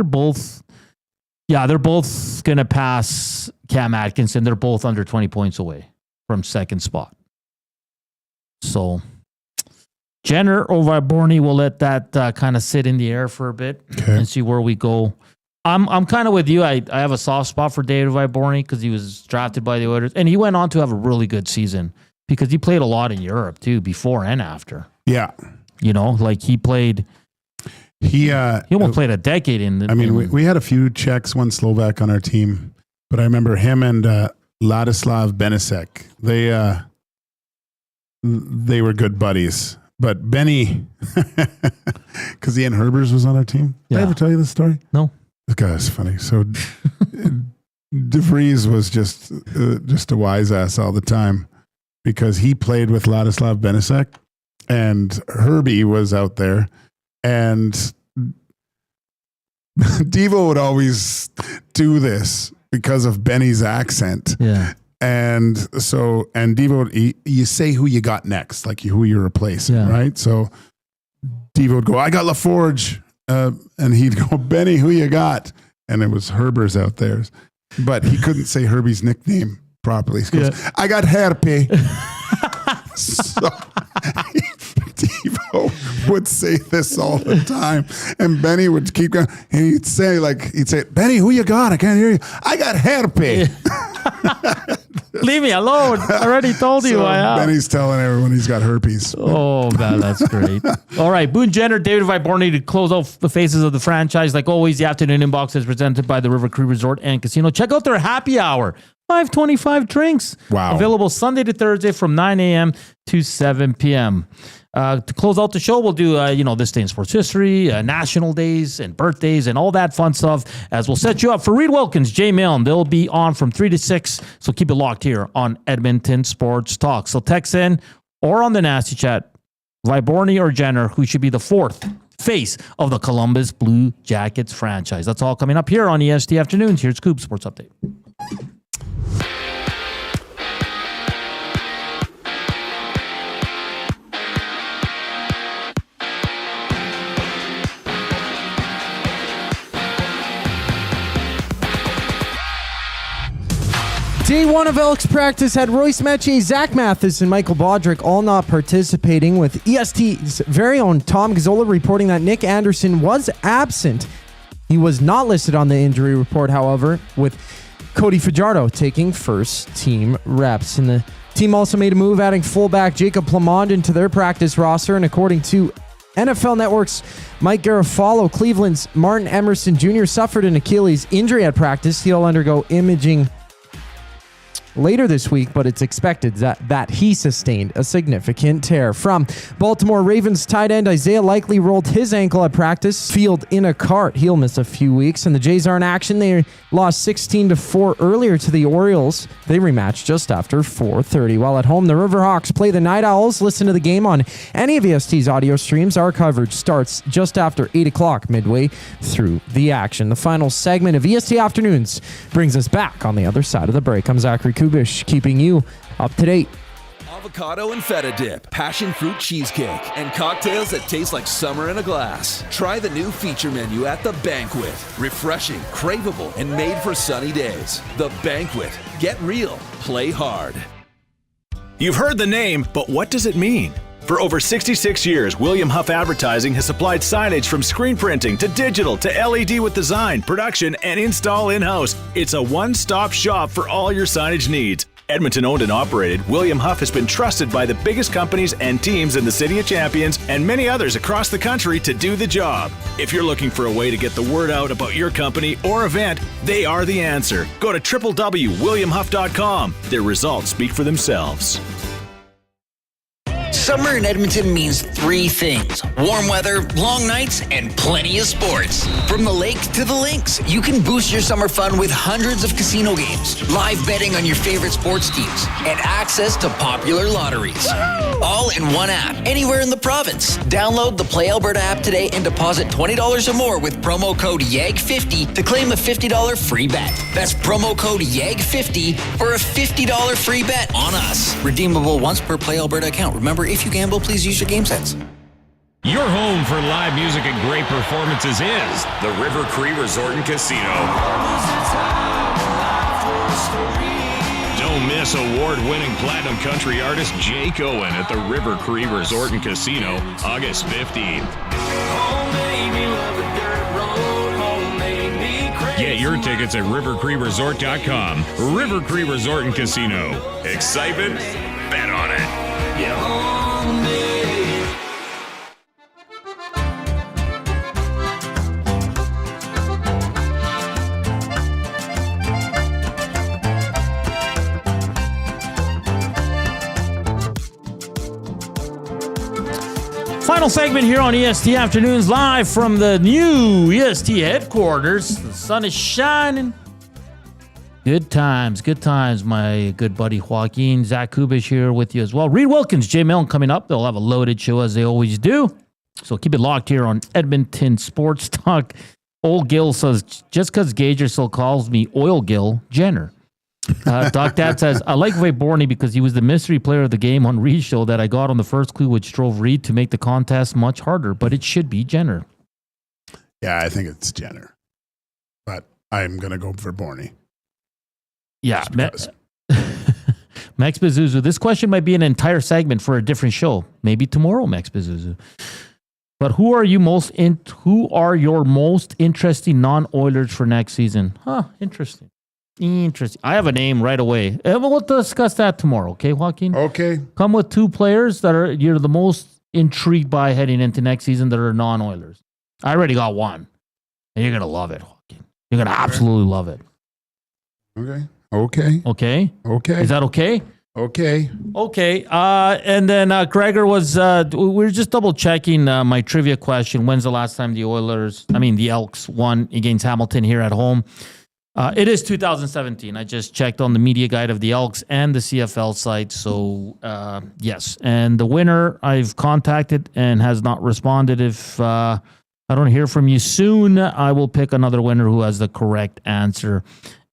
to pass Cam Atkinson. They're both under 20 points away from 2nd spot. So Jenner or Viborny, will let that kind of sit in the air for a bit and see where we go. I'm kind of with you. I have a soft spot for David Viborny because he was drafted by the Oilers, and he went on to have a really good season because he played a lot in Europe too, before and after. Yeah, like he played. He almost played a decade in. We had a few Czechs, one Slovak on our team, but I remember him and Ladislav Benisek. They were good buddies. But Benny, because Ian Herbers was on our team. Did I ever tell you this story? No. This guy is funny. So DeVries was just a wise ass all the time because he played with Ladislav Benisek, and Herbie was out there, and Devo would always do this because of Benny's accent. Yeah. And Devo, you say who you got next, like who you're replacing, right? So Devo would go, I got LaForge. And he'd go, Benny, who you got? And it was Herbers out there. But he couldn't say Herbie's nickname properly. He goes, I got Herpy. So Devo would say this all the time. And Benny would keep going. And he'd say, Benny, who you got? I can't hear you. I got Herpy. Leave me alone. I already told you I have. Benny's telling everyone he's got herpes. Oh, man, that's great. All right, Boone Jenner, David Viborny to close off the faces of the franchise. Like always, the afternoon inbox is presented by the River Cree Resort and Casino. Check out their happy hour. 525 drinks. Wow. Available Sunday to Thursday from 9 a.m. to 7 p.m. To close out the show, we'll do, this day in sports history, national days and birthdays and all that fun stuff as we'll set you up for Reed Wilkins, Jay Milne. They'll be on from 3 to 6, so keep it locked here on Edmonton Sports Talk. So text in or on the Nasty Chat, Viborny or Jenner, who should be the 4th face of the Columbus Blue Jackets franchise. That's all coming up here on EST Afternoons. Here's Koob Sports Update. Day one of Elks practice had Royce Metier, Zach Mathis, and Michael Baudrick all not participating, with EST's very own Tom Gazzola reporting that Nick Anderson was absent. He was not listed on the injury report, however, with Cody Fajardo taking first team reps. And the team also made a move, adding fullback Jacob Plamond into their practice roster. And according to NFL Network's Mike Garofalo, Cleveland's Martin Emerson Jr. suffered an Achilles injury at practice. He'll undergo imaging later this week, but it's expected that he sustained a significant tear. From Baltimore Ravens tight end Isaiah Likely rolled his ankle at practice field in a cart. He'll miss a few weeks, and the Jays are in action. They lost 16-4 earlier to the Orioles. They rematched just after 4:30. While at home, the Riverhawks play the Night Owls. Listen to the game on any of EST's audio streams. Our coverage starts just after 8 o'clock midway through the action. The final segment of EST Afternoons brings us back on the other side of the break. I'm Zachary Kubusch, keeping you up to date. Avocado and feta dip, passion fruit cheesecake, and cocktails that taste like summer in a glass. Try the new feature menu at The Banquet. Refreshing, craveable, and made for sunny days. The Banquet. Get real. Play hard. You've heard the name, but what does it mean? For over 66 years, William Huff Advertising has supplied signage from screen printing to digital to LED with design, production, and install in-house. It's a one-stop shop for all your signage needs. Edmonton owned and operated, William Huff has been trusted by the biggest companies and teams in the City of Champions and many others across the country to do the job. If you're looking for a way to get the word out about your company or event, they are the answer. Go to www.williamhuff.com. Their results speak for themselves. Summer in Edmonton means three things: warm weather, long nights, and plenty of sports. From the lake to the links, you can boost your summer fun with hundreds of casino games, live betting on your favorite sports teams, and access to popular lotteries. All in one app, anywhere in the province. Download the Play Alberta app today and deposit $20 or more with promo code YAG50 to claim a $50 free bet. That's promo code YAG50 for a $50 free bet on us. Redeemable once per Play Alberta account. Remember, if you gamble, please use your game sense. Your home for live music and great performances is the River Cree Resort and Casino. Don't miss award-winning platinum country artist Jake Owen at the River Cree Resort and Casino, August 15th. Get your tickets at rivercreeresort.com. River Cree Resort and Casino. Excitement? Bet on it. Final segment here on EST Afternoons, live from the new EST headquarters. The sun is shining. Good times, my good buddy Joaquin. Zach Kubusch here with you as well. Reed Wilkins, Jay Milne coming up. They'll have a loaded show as they always do. So keep it locked here on Edmonton Sports Talk. Old Gill says, just because Gage still calls me Oil Gill Jenner. Doc Dad says, I like Ray Borney because he was the mystery player of the game on Reed's show that I got on the first clue, which drove Reed to make the contest much harder, but it should be Jenner. Yeah, I think it's Jenner. But I'm going to go for Borney. Yeah. Max Bezuzu. This question might be an entire segment for a different show. Maybe tomorrow, Max Bezuzu. But who are your most interesting non-Oilers for next season? Interesting. I have a name right away. We'll discuss that tomorrow, okay, Joaquin? Okay. Come with two players that you're the most intrigued by heading into next season that are non-Oilers. I already got one. And you're going to love it, Joaquin. You're going to absolutely love it. Okay. Is that okay? Okay. And then Gregor was, we were just double checking my trivia question. When's the last time the Elks won against Hamilton here at home? It is 2017. I just checked on the media guide of the Elks and the CFL site. So, yes. And the winner I've contacted and has not responded. If I don't hear from you soon, I will pick another winner who has the correct answer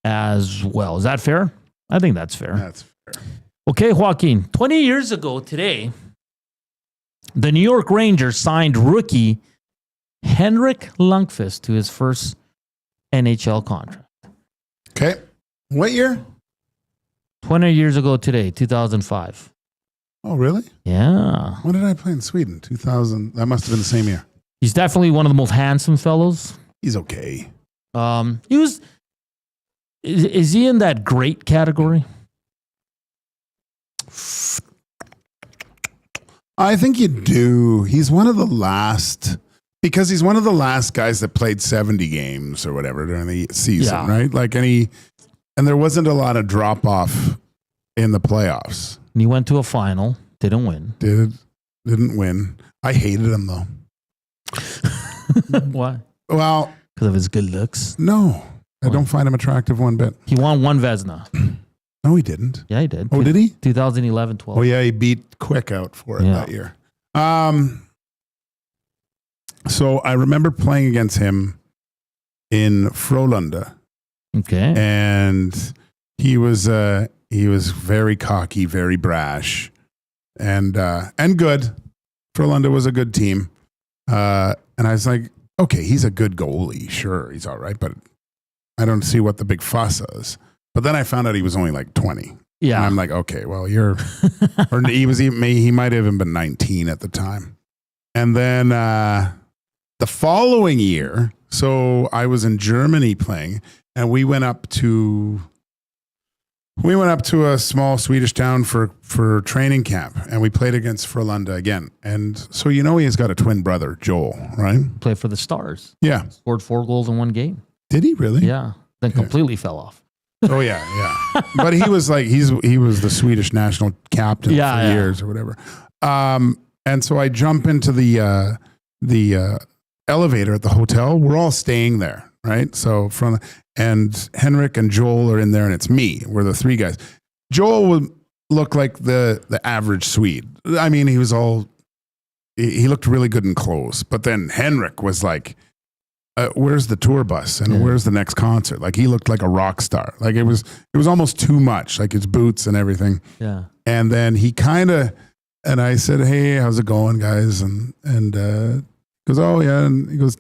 as well. Is that fair? I think that's fair. That's fair. Okay, Joaquin. 20 years ago today, the New York Rangers signed rookie Henrik Lundqvist to his first NHL contract. Okay. What year? 20 years ago today, 2005. Oh, really? Yeah. When did I play in Sweden? 2000. That must have been the same year. He's definitely one of the most handsome fellows. He's okay. He was. Is he in that great category? I think you do. He's one of the last, because he's one of the last guys that played 70 games or whatever during the season, right? Like, and there wasn't a lot of drop off in the playoffs. And he went to a final, didn't win. Didn't win. I hated him though. Why? Well, because of his good looks. No, I don't find him attractive one bit. He won one Vezina. No, he didn't. Yeah, he did. Oh, did he? 2011-12. Oh, yeah, he beat Quick out for it that year. So I remember playing against him in Frölunda. Okay. And he was very cocky, very brash, and good. Frölunda was a good team. And I was like, okay, he's a good goalie. Sure, he's all right, but I don't see what the big fuss is. But then I found out he was only like 20. Yeah. And I'm like, okay, well, or he might have even been 19 at the time. And then the following year, so I was in Germany playing, and we went up to a small Swedish town for training camp, and we played against Frölunda again. And so he's got a twin brother, Joel, right? Played for the Stars. Yeah. Scored 4 goals in one game. Did he really? Yeah. Then completely fell off. Oh yeah. But he was like he was the Swedish national captain for years or whatever. And so I jump into the elevator at the hotel. We're all staying there, right? So and Henrik and Joel are in there, and it's me. We're the 3 guys. Joel would look like the average Swede. I mean, he looked really good in clothes. But then Henrik was like, where's the tour bus and where's the next concert? Like, he looked like a rock star. Like, it was almost too much, like his boots and everything. Yeah. And then he and I said, hey, how's it going, guys? And goes, oh yeah. And he goes,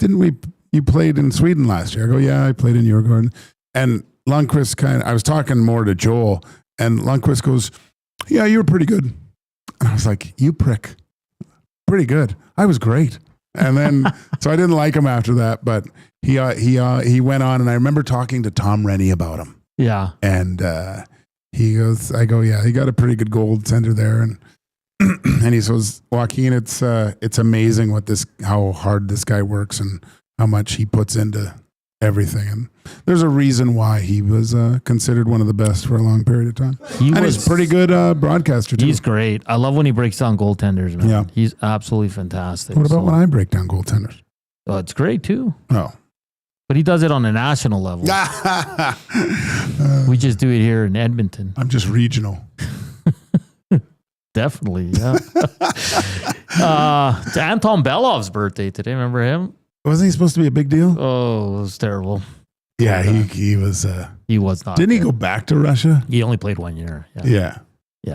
you played in Sweden last year? I go, yeah, I played in Djurgården. And Lundqvist I was talking more to Joel, and Lundqvist goes, yeah, you were pretty good. And I was like, you prick. Pretty good. I was great. And then, so I didn't like him after that, but he went on, and I remember talking to Tom Rennie about him. Yeah. And I go, yeah, he got a pretty good goaltender there. And and he says, Joaquin, it's amazing how hard this guy works and how much he puts into everything. And there's a reason why he was considered one of the best for a long period of time. He's a pretty good broadcaster too. He's great. I love when he breaks down goaltenders, man. Yeah. He's absolutely fantastic. What about when I break down goaltenders? Oh, it's great too. Oh. But he does it on a national level. We just do it here in Edmonton. I'm just regional. Definitely, yeah. It's Anton Belov's birthday today. Remember him? Wasn't he supposed to be a big deal? Oh, it was terrible. Yeah, he was. He was not. Didn't he go back to Russia? He only played 1 year. Yeah.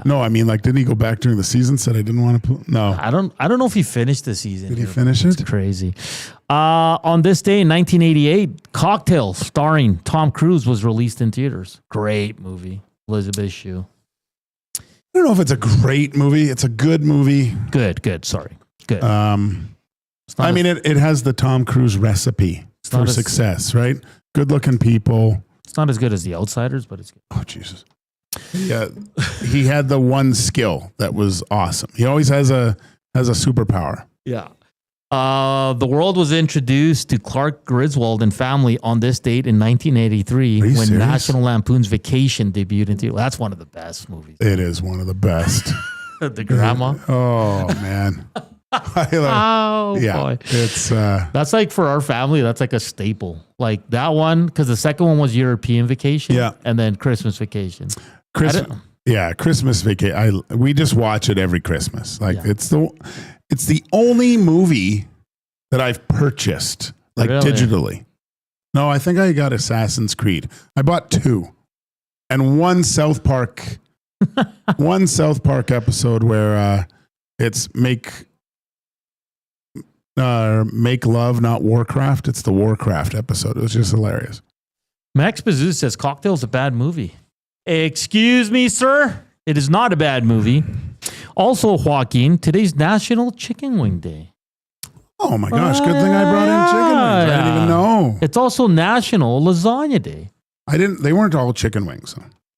No, I mean, like, didn't he go back during the season? Said I didn't want to play. No, I don't know if he finished the season. Did he finish it? It's crazy. On this day in 1988, Cocktail, starring Tom Cruise, was released in theaters. Great movie. Elizabeth Shue. I don't know if it's a great movie. It's a good movie. Good. Sorry. Good. I mean, it has the Tom Cruise recipe for success, right? Good looking people. It's not as good as The Outsiders, but it's good. Oh, Jesus. Yeah. He had the one skill that was awesome. He always has a superpower. Yeah. The world was introduced to Clark Griswold and family on this date in 1983 when serious? National Lampoon's Vacation debuted into. That's one of the best movies. It is one of the best. The grandma. Oh, man. Boy. It's that's like, for our family, that's like a staple. Like that one, because the second one was European Vacation. Yeah. And then Christmas Vacation. Christmas Vacation. We just watch it every Christmas. Like, it's the only movie that I've purchased, like, digitally. No, I think I got Assassin's Creed. I bought 2, and one South Park episode where it's make love, not Warcraft. It's the Warcraft episode. It was just hilarious. Max Bazoo says Cocktail's a bad movie. Excuse me, sir. It is not a bad movie. Also, Joaquin, today's National Chicken Wing Day. Oh my gosh, good thing I brought in chicken wings. I didn't even know. It's also National Lasagna Day. They weren't all chicken wings.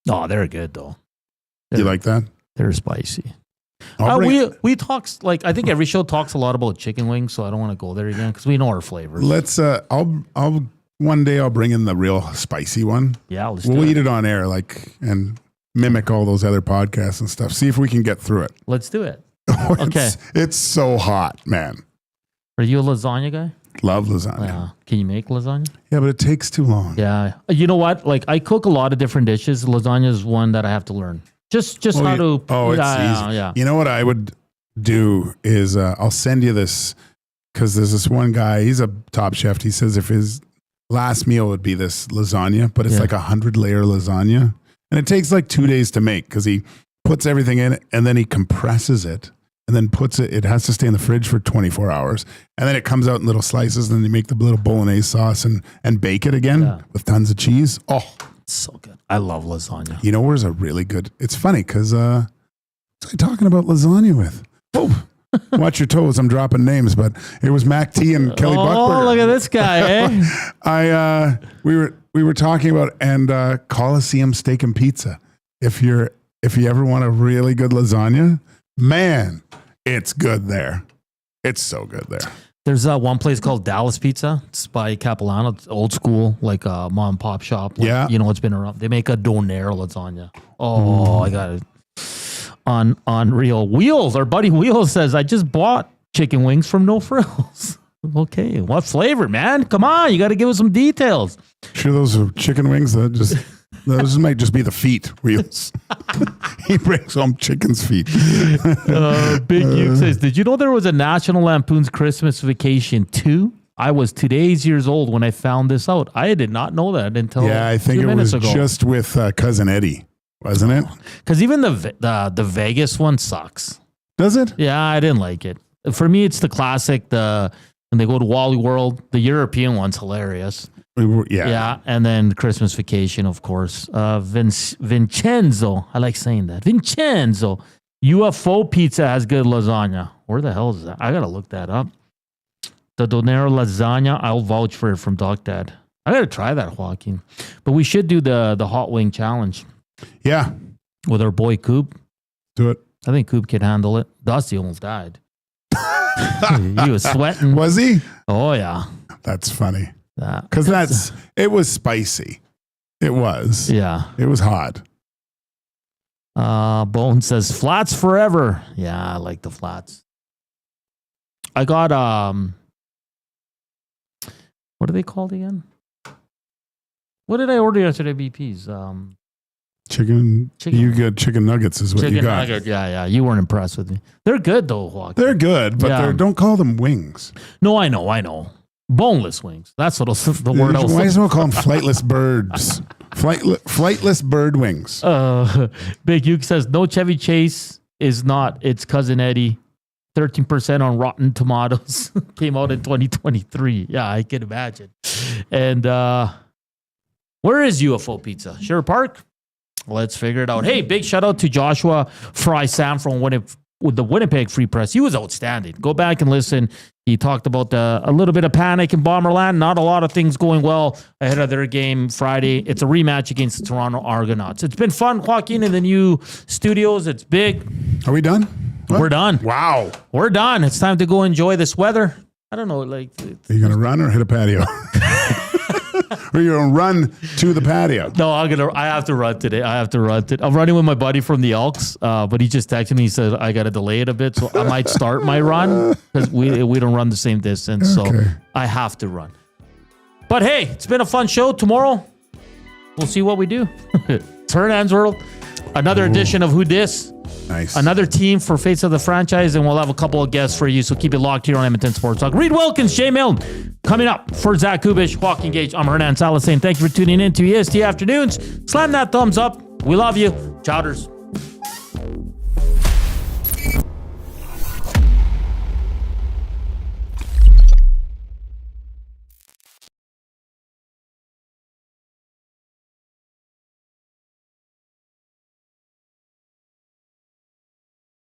Oh, they're good though. You like that? They're spicy. We talk like I think every show talks a lot about chicken wings, so I don't want to go there again because we know our flavors. Let's. I'll one day I'll bring in the real spicy one. Yeah, we'll eat it on air, and mimic all those other podcasts and stuff. See if we can get through it. Let's do it. Okay. It's so hot, man. Are you a lasagna guy? Love lasagna. Yeah. Can you make lasagna? Yeah, but it takes too long. Yeah. You know what? Like I cook a lot of different dishes. Lasagna is one that I have to learn. Just how to. Oh, it's easy. Yeah. You know what I would do is I'll send you this because there's this one guy. He's a top chef. He says if his last meal would be this lasagna, but it's like 100-layer lasagna, and it takes like 2 days to make because he puts everything in it and then he compresses it. And then puts it, it has to stay in the fridge for 24 hours. And then it comes out in little slices. And then you make the little bolognese sauce and bake it again with tons of cheese. Oh, it's so good. I love lasagna. You know where's a really good, it's funny because what's he talking about lasagna with? Oh, watch your toes. I'm dropping names, but it was Mac T and Kelly Buckberger. Oh, look at this guy, eh? We were talking about Coliseum Steak and Pizza. If you ever want a really good lasagna, man, it's good there. It's so good there. There's one place called Dallas Pizza. It's by Capilano. It's old school, like a mom and pop shop. Like, you know, it's been around. They make a donair lasagna. Oh, I got it. On Real Wheels, our buddy Wheels says, I just bought chicken wings from No Frills. Okay, what flavor, man? Come on, you got to give us some details. Sure, those are chicken wings those might just be the feet, Wheels. He brings home chicken's feet. Big Uke says, did you know there was a National Lampoon's Christmas Vacation 2? I was 2 years old when I found this out. I did not know that until I think it was ago. Just with Cousin Eddie, wasn't it? Because even the Vegas one sucks. Does it? Yeah, I didn't like it. For me, it's the classic, when they go to Wally World. The European one's hilarious. Yeah, and then Christmas Vacation, of course. Vincenzo, I like saying that. Vincenzo, UFO Pizza has good lasagna. Where the hell is that? I gotta look that up. The Donero lasagna, I'll vouch for it from Doc Dad. I gotta try that, Joaquin. But we should do the hot wing challenge. Yeah, with our boy Koob. Do it. I think Koob can handle it. Dusty almost died. He was sweating. Was he? Oh yeah. That's funny. Because it was spicy. It was. Yeah. It was hot. Bone says flats forever. Yeah, I like the flats. I got what are they called again? What did I order yesterday, BP's? Chicken. You got chicken nuggets is what you got. Nugget, yeah. You weren't impressed with me. They're good though, Joaquin. They're good, but don't call them wings. No, I know. Boneless wings. That's what the word I was. Might as well call them flightless birds. Flightless bird wings. Big Uke says no Chevy Chase is not. It's Cousin Eddie. 13% on Rotten Tomatoes. Came out in 2023. Yeah, I can imagine. And where is UFO Pizza? Sherwood Park? Let's figure it out. Hey, big shout out to Joshua Frey-Sam from with the Winnipeg Free Press. He was outstanding. Go back and listen. He talked about a little bit of panic in Bomberland. Not a lot of things going well ahead of their game Friday. It's a rematch against the Toronto Argonauts. It's been fun, Joaquin, in the new studios. It's big. Are we done? What? We're done. Wow. We're done. It's time to go enjoy this weather. I don't know. Are you going to run or hit a patio? Or you're going to run to the patio? No, I have to run today. I'm running with my buddy from the Elks, but he just texted me. He said, I got to delay it a bit, so I might start my run because we don't run the same distance, so I have to run. But hey, it's been a fun show. Tomorrow, we'll see what we do. It's Hernan's World. Another edition of Who Dis. Nice. Another team for Face of the Franchise, and we'll have a couple of guests for you, so keep it locked here on Edmonton Sports Talk. Reed Wilkins, Jay Milne, coming up for Zach Collaros, Joaquin Gage. I'm Hernan and Salas saying thank you for tuning in to EST Afternoons. Slam that thumbs up. We love you. Chowders.